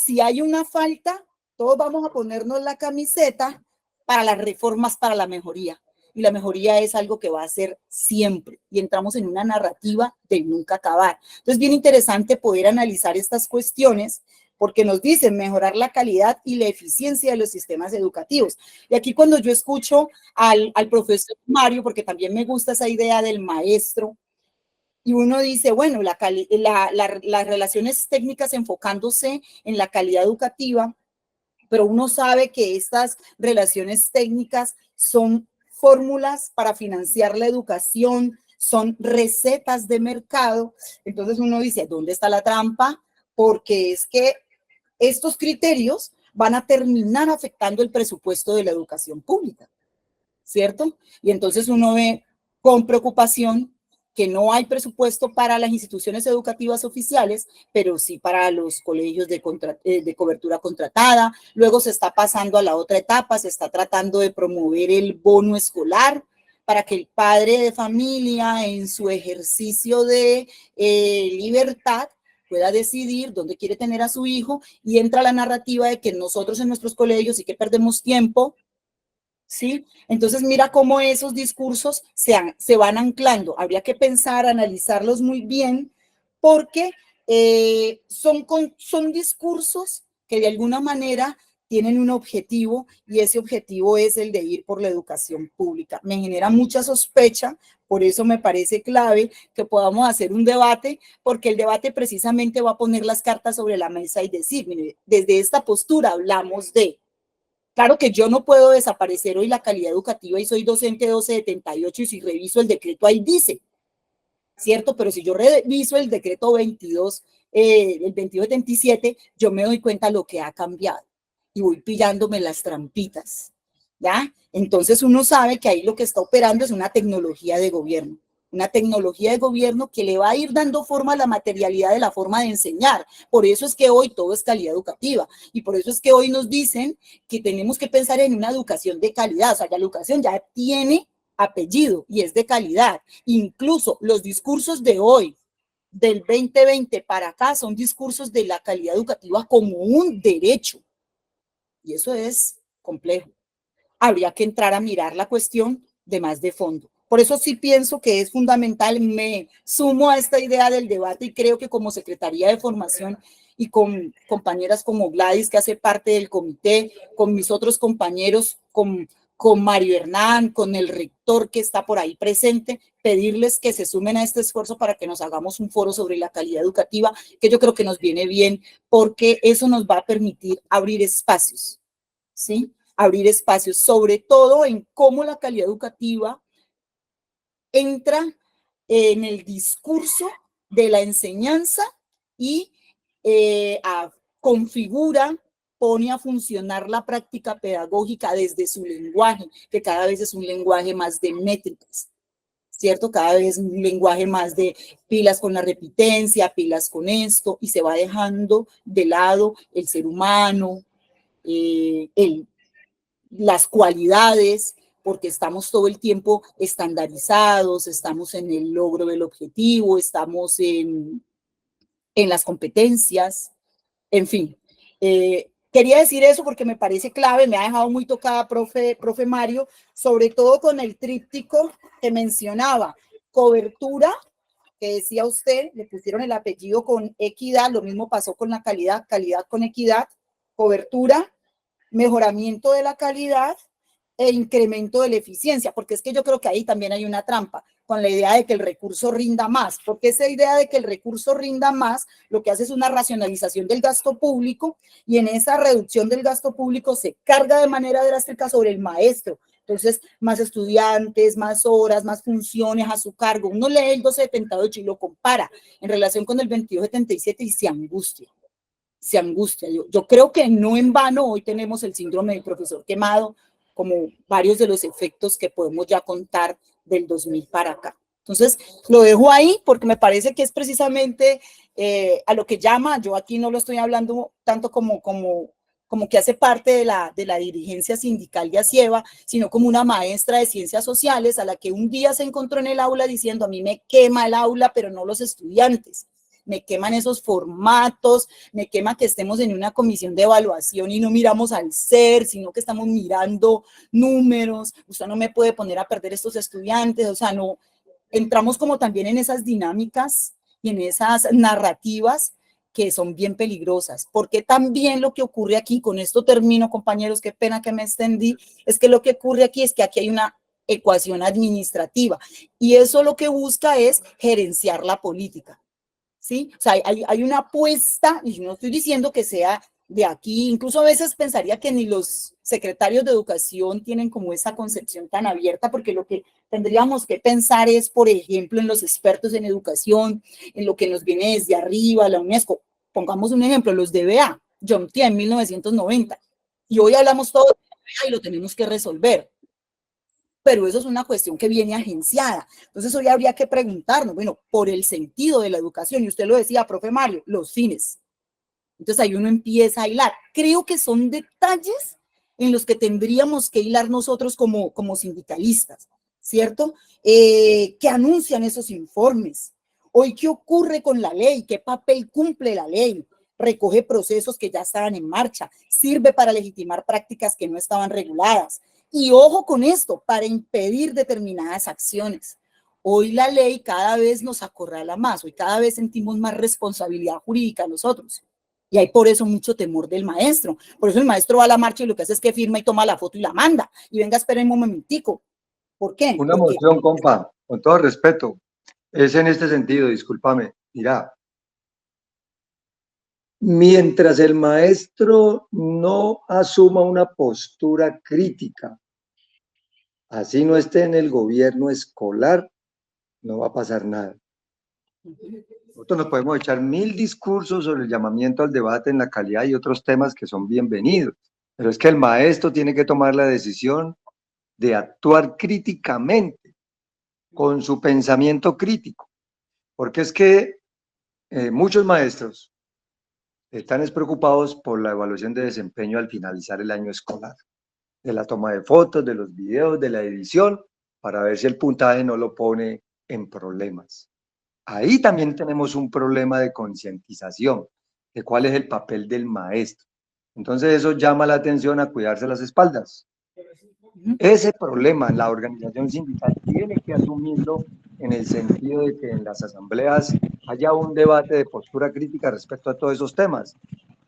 Speaker 4: si hay una falta, todos vamos a ponernos la camiseta para las reformas, para la mejoría. Y la mejoría es algo que va a ser siempre. Y entramos en una narrativa de nunca acabar. Entonces, bien interesante poder analizar estas cuestiones, porque nos dicen mejorar la calidad y la eficiencia de los sistemas educativos. Y aquí cuando yo escucho al profesor Mario, porque también me gusta esa idea del maestro, y uno dice, bueno, las relaciones técnicas enfocándose en la calidad educativa, pero uno sabe que estas relaciones técnicas son fórmulas para financiar la educación, son recetas de mercado. Entonces uno dice, ¿dónde está la trampa? Porque es que estos criterios van a terminar afectando el presupuesto de la educación pública, ¿cierto? Y entonces uno ve con preocupación que no hay presupuesto para las instituciones educativas oficiales, pero sí para los colegios de cobertura contratada. Luego se está pasando a la otra etapa, se está tratando de promover el bono escolar, para que el padre de familia en su ejercicio de libertad pueda decidir dónde quiere tener a su hijo, y entra la narrativa de que nosotros en nuestros colegios sí que perdemos tiempo, ¿sí? Entonces mira cómo esos discursos se van anclando. Habría que pensar, analizarlos muy bien, porque son discursos que de alguna manera tienen un objetivo, y ese objetivo es el de ir por la educación pública. Me genera mucha sospecha, por eso me parece clave que podamos hacer un debate, porque el debate precisamente va a poner las cartas sobre la mesa y decir, mire, desde esta postura hablamos de... Claro que yo no puedo desaparecer hoy la calidad educativa y soy docente 1278 y si reviso el decreto ahí dice, ¿cierto? Pero si yo reviso el decreto 22, el 2277, yo me doy cuenta de lo que ha cambiado y voy pillándome las trampitas, ¿ya? Entonces uno sabe que ahí lo que está operando es una tecnología de gobierno. Una tecnología de gobierno que le va a ir dando forma a la materialidad de la forma de enseñar. Por eso es que hoy todo es calidad educativa y por eso es que hoy nos dicen que tenemos que pensar en una educación de calidad. O sea, la educación ya tiene apellido y es de calidad. Incluso los discursos de hoy, del 2020 para acá, son discursos de la calidad educativa como un derecho. Y eso es complejo. Habría que entrar a mirar la cuestión de más de fondo. Por eso sí pienso que es fundamental, me sumo a esta idea del debate y creo que como Secretaría de Formación y con compañeras como Gladys, que hace parte del comité, con mis otros compañeros, con Mario Hernán, con el rector que está por ahí presente, pedirles que se sumen a este esfuerzo para que nos hagamos un foro sobre la calidad educativa, que yo creo que nos viene bien, porque eso nos va a permitir abrir espacios, ¿sí? Abrir espacios, sobre todo en cómo la calidad educativa entra en el discurso de la enseñanza y configura, pone a funcionar la práctica pedagógica desde su lenguaje, que cada vez es un lenguaje más de métricas, ¿cierto? Cada vez es un lenguaje más de pilas con la repitencia, pilas con esto, y se va dejando de lado el ser humano, las cualidades, porque estamos todo el tiempo estandarizados, estamos en el logro del objetivo, estamos en las competencias, en fin. Quería decir eso porque me parece clave, me ha dejado muy tocada, profe Mario, sobre todo con el tríptico que mencionaba, cobertura, que decía usted, le pusieron el apellido con equidad, lo mismo pasó con la calidad, calidad con equidad, cobertura, mejoramiento de la calidad e incremento de la eficiencia, porque es que yo creo que ahí también hay una trampa con la idea de que el recurso rinda más, porque esa idea de que el recurso rinda más lo que hace es una racionalización del gasto público, y en esa reducción del gasto público se carga de manera drástica sobre el maestro. Entonces, más estudiantes, más horas, más funciones a su cargo. Uno lee el 1278 y lo compara en relación con el 2277 y se angustia. Se angustia. Yo creo que no en vano hoy tenemos el síndrome del profesor quemado, como varios de los efectos que podemos ya contar del 2000 para acá. Entonces, lo dejo ahí porque me parece que es precisamente a lo que llama, yo aquí no lo estoy hablando tanto como que hace parte de la dirigencia sindical de ASIEVA, sino como una maestra de ciencias sociales a la que un día se encontró en el aula diciendo, a mí me quema el aula, pero no los estudiantes. Me queman esos formatos, me quema que estemos en una comisión de evaluación y no miramos al ser, sino que estamos mirando números, usted no me puede poner a perder estos estudiantes, o sea, no, entramos como también en esas dinámicas y en esas narrativas que son bien peligrosas, porque también lo que ocurre aquí, con esto termino, compañeros, qué pena que me extendí, es que lo que ocurre aquí es que aquí hay una ecuación administrativa y eso lo que busca es gerenciar la política. ¿Sí? O sea, hay una apuesta, y no estoy diciendo que sea de aquí, incluso a veces pensaría que ni los secretarios de educación tienen como esa concepción tan abierta, porque lo que tendríamos que pensar es, por ejemplo, en los expertos en educación, en lo que nos viene desde arriba, la UNESCO. Pongamos un ejemplo, los DBA, John Tier en 1990, y hoy hablamos todo de DBA y lo tenemos que resolver. Pero eso es una cuestión que viene agenciada. Entonces hoy habría que preguntarnos, bueno, por el sentido de la educación, y usted lo decía, profe Mario, los fines. Entonces ahí uno empieza a hilar. Creo que son detalles en los que tendríamos que hilar nosotros como sindicalistas, ¿cierto? Que anuncian esos informes. Hoy, ¿qué ocurre con la ley? ¿Qué papel cumple la ley? Recoge procesos que ya estaban en marcha, sirve para legitimar prácticas que no estaban reguladas. Y ojo con esto, para impedir determinadas acciones. Hoy la ley cada vez nos acorrala más, hoy cada vez sentimos más responsabilidad jurídica nosotros. Y hay por eso mucho temor del maestro. Por eso el maestro va a la marcha y lo que hace es que firma y toma la foto y la manda. Y venga, esperen un momentico. ¿Por qué?
Speaker 5: Una
Speaker 4: Porque...
Speaker 5: moción, compa, con todo respeto. Es en este sentido, discúlpame. Mira, mientras el maestro no asuma una postura crítica, así no esté en el gobierno escolar, no va a pasar nada. Nosotros nos podemos echar 1000 discursos sobre el llamamiento al debate en la calidad y otros temas que son bienvenidos, pero es que el maestro tiene que tomar la decisión de actuar críticamente, con su pensamiento crítico, porque es que muchos maestros están preocupados por la evaluación de desempeño al finalizar el año escolar, de la toma de fotos, de los videos, de la edición, para ver si el puntaje no lo pone en problemas. Ahí también tenemos un problema de concientización de cuál es el papel del maestro. Entonces eso llama la atención a cuidarse las espaldas. Ese problema la organización sindical tiene que asumirlo en el sentido de que en las asambleas haya un debate de postura crítica respecto a todos esos temas,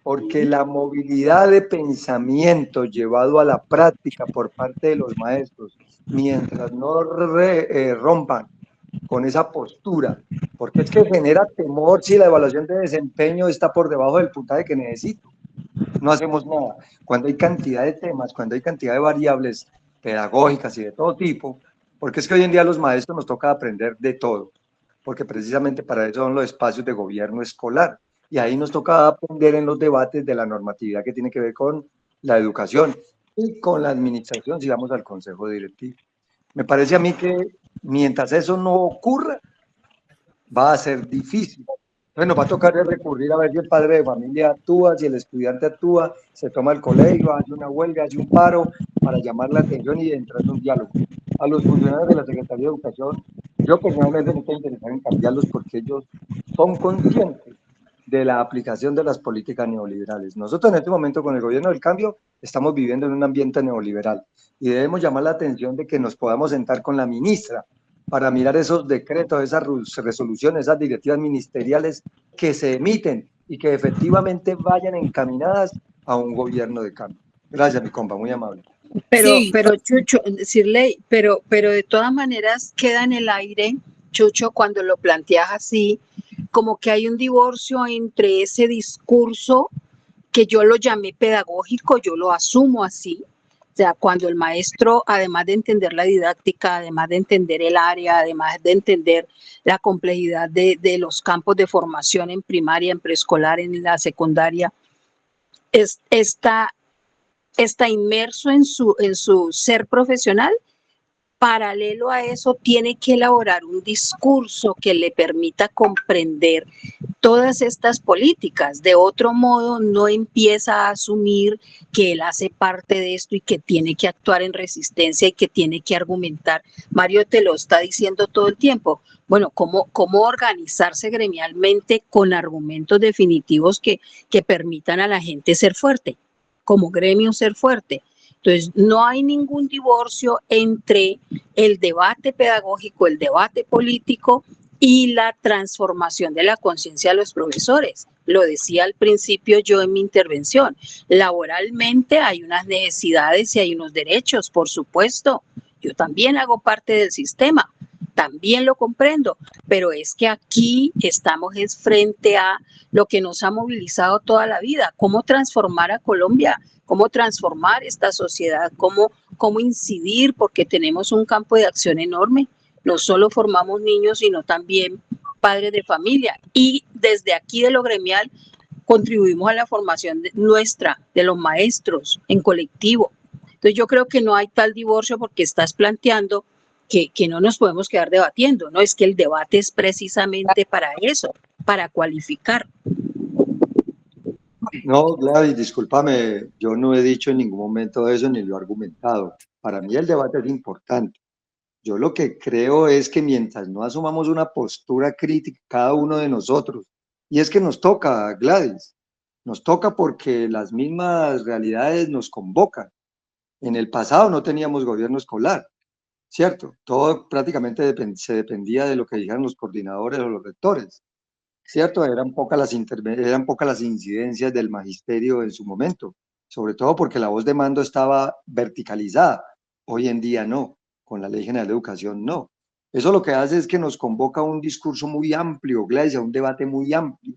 Speaker 5: porque la movilidad de pensamiento llevado a la práctica por parte de los maestros, mientras no rompan con esa postura, porque es que genera temor si la evaluación de desempeño está por debajo del puntaje que necesito. No hacemos nada. Cuando hay cantidad de temas, cuando hay cantidad de variables pedagógicas y de todo tipo, porque es que hoy en día a los maestros nos toca aprender de todo, porque precisamente para eso son los espacios de gobierno escolar, y ahí nos toca aprender en los debates de la normatividad que tiene que ver con la educación y con la administración, si vamos al consejo directivo. Me parece a mí que mientras eso no ocurra, va a ser difícil. Entonces nos va a tocar recurrir a ver si el padre de familia actúa, si el estudiante actúa, se toma el colegio, hace una huelga, hace un paro para llamar la atención y entrar en un diálogo. A los funcionarios de la Secretaría de Educación, yo personalmente no estoy interesado en cambiarlos porque ellos son conscientes de la aplicación de las políticas neoliberales. Nosotros en este momento con el gobierno del cambio estamos viviendo en un ambiente neoliberal y debemos llamar la atención de que nos podamos sentar con la ministra para mirar esos decretos, esas resoluciones, esas directivas ministeriales que se emiten y que efectivamente vayan encaminadas a un gobierno de cambio. Gracias, mi compa, muy amable.
Speaker 2: Pero,
Speaker 4: Sí.
Speaker 2: pero Chucho, decirle, pero de todas maneras queda en el aire, Chucho, cuando lo planteas así, como que hay un divorcio entre ese discurso que yo lo llamé pedagógico, yo lo asumo así. O sea, cuando el maestro, además de entender la didáctica, además de entender el área, además de entender la complejidad de los campos de formación en primaria, en preescolar, en la secundaria, está inmerso en su ser profesional, paralelo a eso tiene que elaborar un discurso que le permita comprender todas estas políticas. De otro modo, no empieza a asumir que él hace parte de esto y que tiene que actuar en resistencia y que tiene que argumentar. Mario te lo está diciendo todo el tiempo. Bueno, ¿cómo organizarse gremialmente con argumentos definitivos que permitan a la gente ser fuerte? Como gremio ser fuerte. Entonces, no hay ningún divorcio entre el debate pedagógico, el debate político y la transformación de la conciencia de los profesores. Lo decía al principio yo en mi intervención. Laboralmente hay unas necesidades y hay unos derechos, por supuesto. Yo también hago parte del sistema, también lo comprendo, pero es que aquí estamos frente a lo que nos ha movilizado toda la vida, cómo transformar a Colombia, cómo transformar esta sociedad, cómo incidir, porque tenemos un campo de acción enorme. No solo formamos niños, sino también padres de familia. Y desde aquí de lo gremial contribuimos a la formación nuestra, de los maestros, en colectivo. Entonces yo creo que no hay tal divorcio porque estás planteando que no nos podemos quedar debatiendo, ¿no? Es que el debate es precisamente para eso, para cualificar.
Speaker 5: No, Gladys, discúlpame, yo no he dicho en ningún momento eso ni lo he argumentado. Para mí el debate es importante. Yo lo que creo es que mientras no asumamos una postura crítica, cada uno de nosotros, y es que nos toca, Gladys, nos toca porque las mismas realidades nos convocan. En el pasado no teníamos gobierno escolar, ¿cierto? Todo prácticamente se dependía de lo que dijeran los coordinadores o los rectores, ¿cierto? Eran pocas las incidencias del magisterio en su momento, sobre todo porque la voz de mando estaba verticalizada. Hoy en día no, con la Ley General de Educación no. Eso lo que hace es que nos convoca a un discurso muy amplio, Gladys, a un debate muy amplio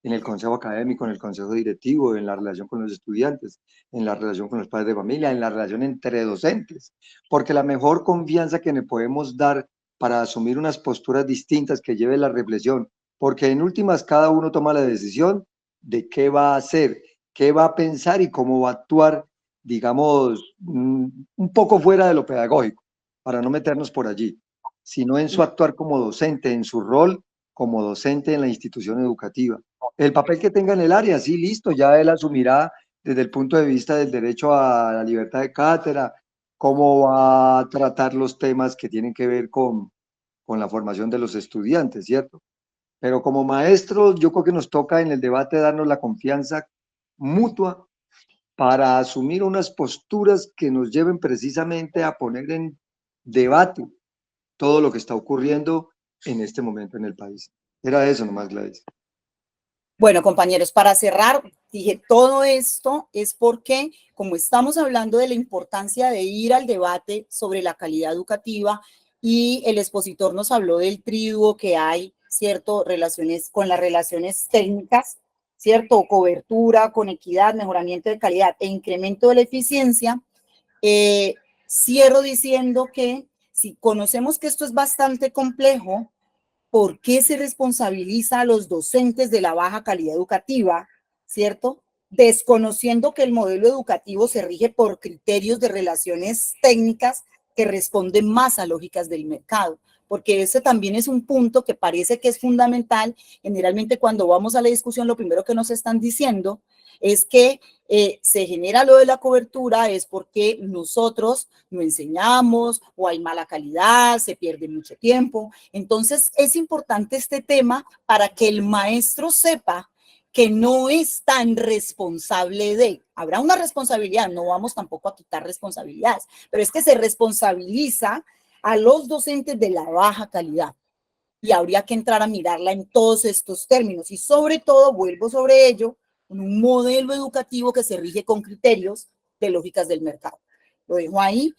Speaker 5: en el consejo académico, en el consejo directivo, en la relación con los estudiantes, en la relación con los padres de familia, en la relación entre docentes, porque la mejor confianza que le podemos dar para asumir unas posturas distintas que lleve la reflexión, porque en últimas cada uno toma la decisión de qué va a hacer, qué va a pensar y cómo va a actuar, digamos, un poco fuera de lo pedagógico, para no meternos por allí, sino en su actuar como docente, en su rol como docente en la institución educativa. El papel que tenga en el área, sí, listo, ya él asumirá desde el punto de vista del derecho a la libertad de cátedra, cómo va a tratar los temas que tienen que ver con la formación de los estudiantes, ¿cierto? Pero como maestros, yo creo que nos toca en el debate darnos la confianza mutua para asumir unas posturas que nos lleven precisamente a poner en debate todo lo que está ocurriendo en este momento en el país. Era eso nomás, Gladys.
Speaker 4: Bueno, compañeros, para cerrar, dije, todo esto es porque, como estamos hablando de la importancia de ir al debate sobre la calidad educativa y el expositor nos habló del triduo que hay, ¿cierto? Relaciones con las relaciones técnicas, ¿cierto? Cobertura, con equidad, mejoramiento de calidad e incremento de la eficiencia. Cierro diciendo que si conocemos que esto es bastante complejo, ¿por qué se responsabiliza a los docentes de la baja calidad educativa, cierto? Desconociendo que el modelo educativo se rige por criterios de relaciones técnicas que responden más a lógicas del mercado, porque ese también es un punto que parece que es fundamental. Generalmente cuando vamos a la discusión, lo primero que nos están diciendo es que se genera lo de la cobertura es porque nosotros no enseñamos o hay mala calidad, se pierde mucho tiempo. Entonces es importante este tema para que el maestro sepa que no es tan responsable de, habrá una responsabilidad, no vamos tampoco a quitar responsabilidades, pero es que se responsabiliza a los docentes de la baja calidad y habría que entrar a mirarla en todos estos términos y sobre todo, vuelvo sobre ello, un modelo educativo que se rige con criterios de lógicas del mercado. Lo dejo ahí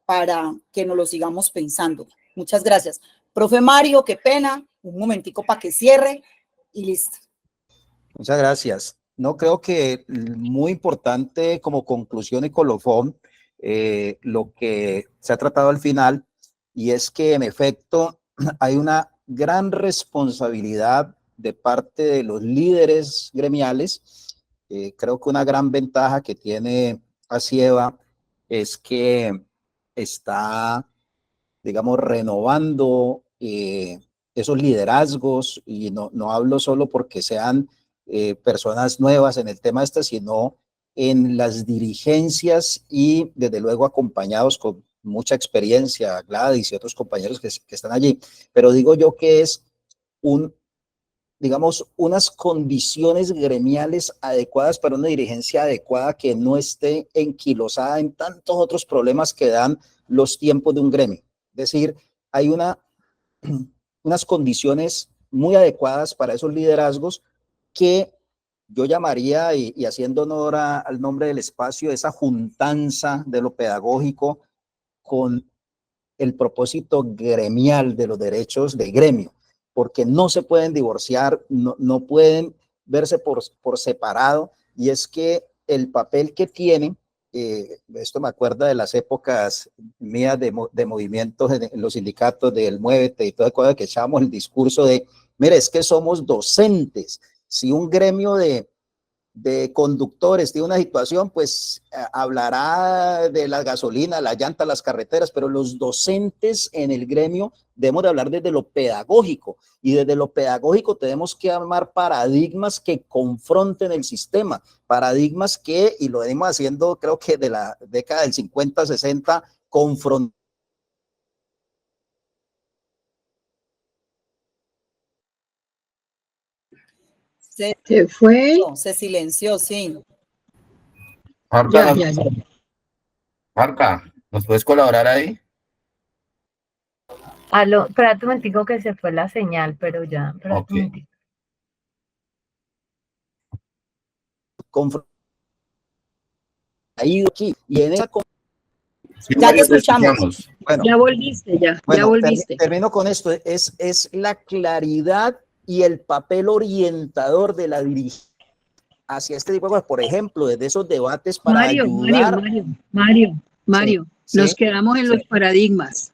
Speaker 4: para que nos lo sigamos pensando. Muchas gracias. Profe Mario, qué pena, un momentico para que cierre y listo.
Speaker 1: Muchas gracias. No, creo que muy importante como conclusión y colofón lo que se ha tratado al final, y es que en efecto hay una gran responsabilidad de parte de los líderes gremiales. Creo que una gran ventaja que tiene Asieva es que está, digamos, renovando esos liderazgos, y no hablo solo porque sean personas nuevas en el tema este, sino en las dirigencias y desde luego acompañados con mucha experiencia, Gladys y otros compañeros que están allí. Pero digo yo que es digamos, unas condiciones gremiales adecuadas para una dirigencia adecuada que no esté enquilosada en tantos otros problemas que dan los tiempos de un gremio. Es decir, hay unas condiciones muy adecuadas para esos liderazgos que yo llamaría, y haciendo honor al nombre del espacio, esa juntanza de lo pedagógico con el propósito gremial de los derechos de gremio, porque no se pueden divorciar, no pueden verse por separado, y es que el papel que tienen, esto me acuerda de las épocas mías de movimientos en los sindicatos del Muévete y toda cosa, que echábamos el discurso de, mire, es que somos docentes. Si un gremio de conductores tiene una situación, pues hablará de la gasolina, la llanta, las carreteras, pero los docentes en el gremio debemos de hablar desde lo pedagógico, y desde lo pedagógico tenemos que armar paradigmas que confronten el sistema, paradigmas que, y lo venimos haciendo creo que de la década del 50, 60, confrontar
Speaker 2: Se fue.
Speaker 4: Se silenció, sí.
Speaker 3: Marta,
Speaker 2: Ya.
Speaker 3: Marta, ¿nos puedes colaborar ahí?
Speaker 6: Aló, espérate un momentico que se fue la señal, pero ya, espérate
Speaker 3: Ok.
Speaker 6: un momentico.
Speaker 1: Ahí, aquí, y en esa
Speaker 3: Sí,
Speaker 4: Ya te
Speaker 3: Mario, te
Speaker 4: escuchamos.
Speaker 3: escuchamos.
Speaker 1: bueno,
Speaker 2: Ya volviste, ya
Speaker 1: bueno,
Speaker 2: volviste.
Speaker 1: termino con esto. Es la claridad y el papel orientador de la dirigencia hacia este tipo de cosas. Por ejemplo, desde esos debates para ayudar.
Speaker 2: Mario, nos
Speaker 1: Sí,
Speaker 2: quedamos en los paradigmas.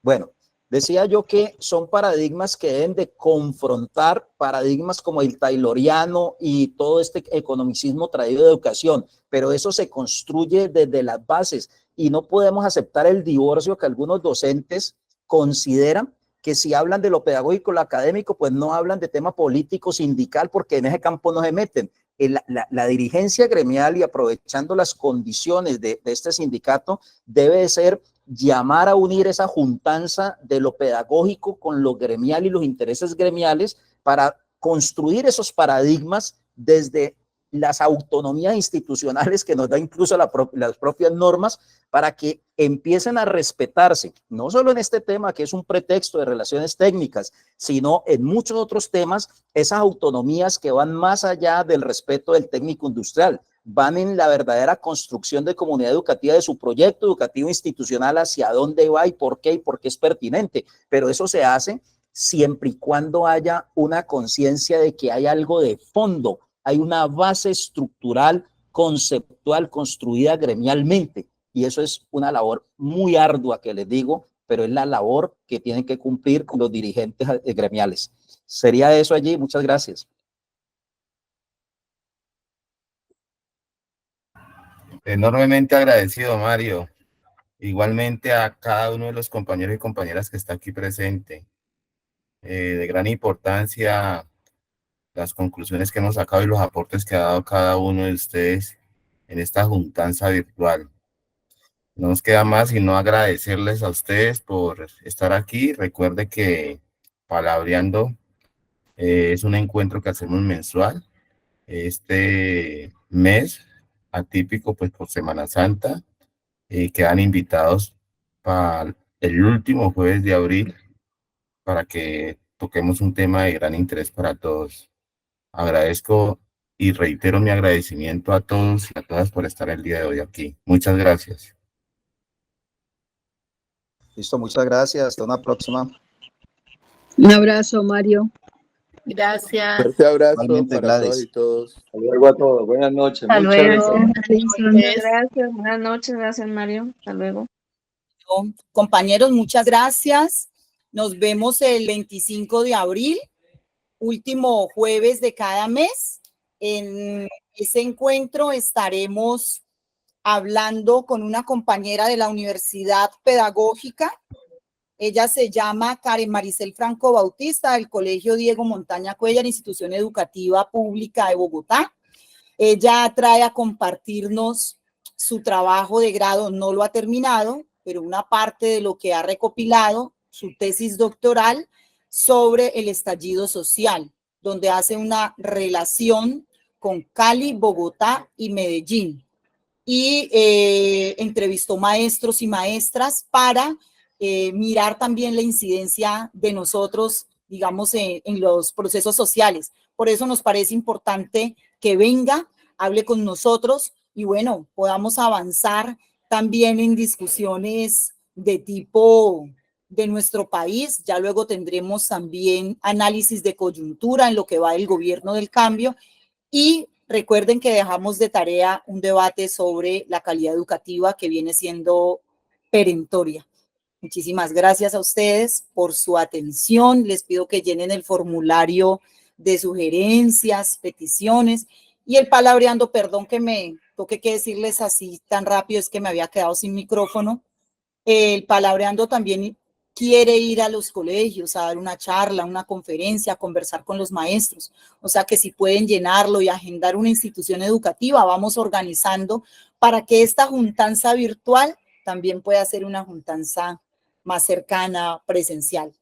Speaker 1: bueno, decía yo que son paradigmas que deben de confrontar paradigmas como el tayloriano y todo este economicismo traído de educación, pero eso se construye desde las bases y no podemos aceptar el divorcio que algunos docentes consideran que si hablan de lo pedagógico, lo académico, pues no hablan de tema político, sindical, porque en ese campo no se meten. La dirigencia gremial y aprovechando las condiciones de este sindicato debe de ser llamar a unir esa juntanza de lo pedagógico con lo gremial y los intereses gremiales para construir esos paradigmas desde las autonomías institucionales que nos da incluso las propias normas para que empiecen a respetarse, no solo en este tema que es un pretexto de relaciones técnicas, sino en muchos otros temas, esas autonomías que van más allá del respeto del técnico industrial, van en la verdadera construcción de comunidad educativa de su proyecto educativo institucional, hacia dónde va y por qué es pertinente, pero eso se hace siempre y cuando haya una conciencia de que hay algo de fondo, hay una base estructural, conceptual, construida gremialmente, y eso es una labor muy ardua que les digo, pero es la labor que tienen que cumplir con los dirigentes gremiales. Sería eso allí, muchas gracias.
Speaker 3: Enormemente agradecido, Mario. Igualmente a cada uno de los compañeros y compañeras que está aquí presente. De gran importancia las conclusiones que hemos sacado y los aportes que ha dado cada uno de ustedes en esta juntanza virtual. No nos queda más sino agradecerles a ustedes por estar aquí. Recuerde que Palabreando es un encuentro que hacemos mensual. Este mes atípico, pues por Semana Santa, quedan invitados para el último jueves de abril para que toquemos un tema de gran interés para todos. Agradezco y reitero mi agradecimiento a todos y a todas por estar el día de hoy aquí. Muchas gracias.
Speaker 1: Listo, muchas gracias. Hasta una próxima.
Speaker 2: Un abrazo, Mario.
Speaker 6: Gracias.
Speaker 7: Fuerte abrazo
Speaker 1: Igualmente,
Speaker 7: para todas y
Speaker 1: Gladys.
Speaker 7: todos.
Speaker 5: Hasta luego a todos. Buenas noches.
Speaker 6: Hasta
Speaker 5: Muchas
Speaker 6: luego.
Speaker 5: gracias.
Speaker 8: Muchas gracias, buenas noches, gracias Mario, hasta luego.
Speaker 4: Compañeros, muchas gracias. Nos vemos el 25 de abril, último jueves de cada mes. En ese encuentro estaremos hablando con una compañera de la Universidad Pedagógica. Ella se llama Karen Maricel Franco Bautista, del Colegio Diego Montaña Cuéllar, institución educativa pública de Bogotá. Ella trae a compartirnos su trabajo de grado, no lo ha terminado, pero una parte de lo que ha recopilado, su tesis doctoral sobre el estallido social, donde hace una relación con Cali, Bogotá y Medellín. Y entrevistó maestros y maestras para mirar también la incidencia de nosotros, digamos, en los procesos sociales. Por eso nos parece importante que venga, hable con nosotros y bueno, podamos avanzar también en discusiones de tipo de nuestro país. Ya luego tendremos también análisis de coyuntura en lo que va el gobierno del cambio y recuerden que dejamos de tarea un debate sobre la calidad educativa que viene siendo perentoria. Muchísimas gracias a ustedes por su atención. Les pido que llenen el formulario de sugerencias, peticiones y el palabreando, perdón que me toque que decirles así tan rápido, es que me había quedado sin micrófono. El palabreando también quiere ir a los colegios a dar una charla, una conferencia, a conversar con los maestros. O sea que si pueden llenarlo y agendar una institución educativa, vamos organizando para que esta juntanza virtual también pueda ser una juntanza más cercana, presencial.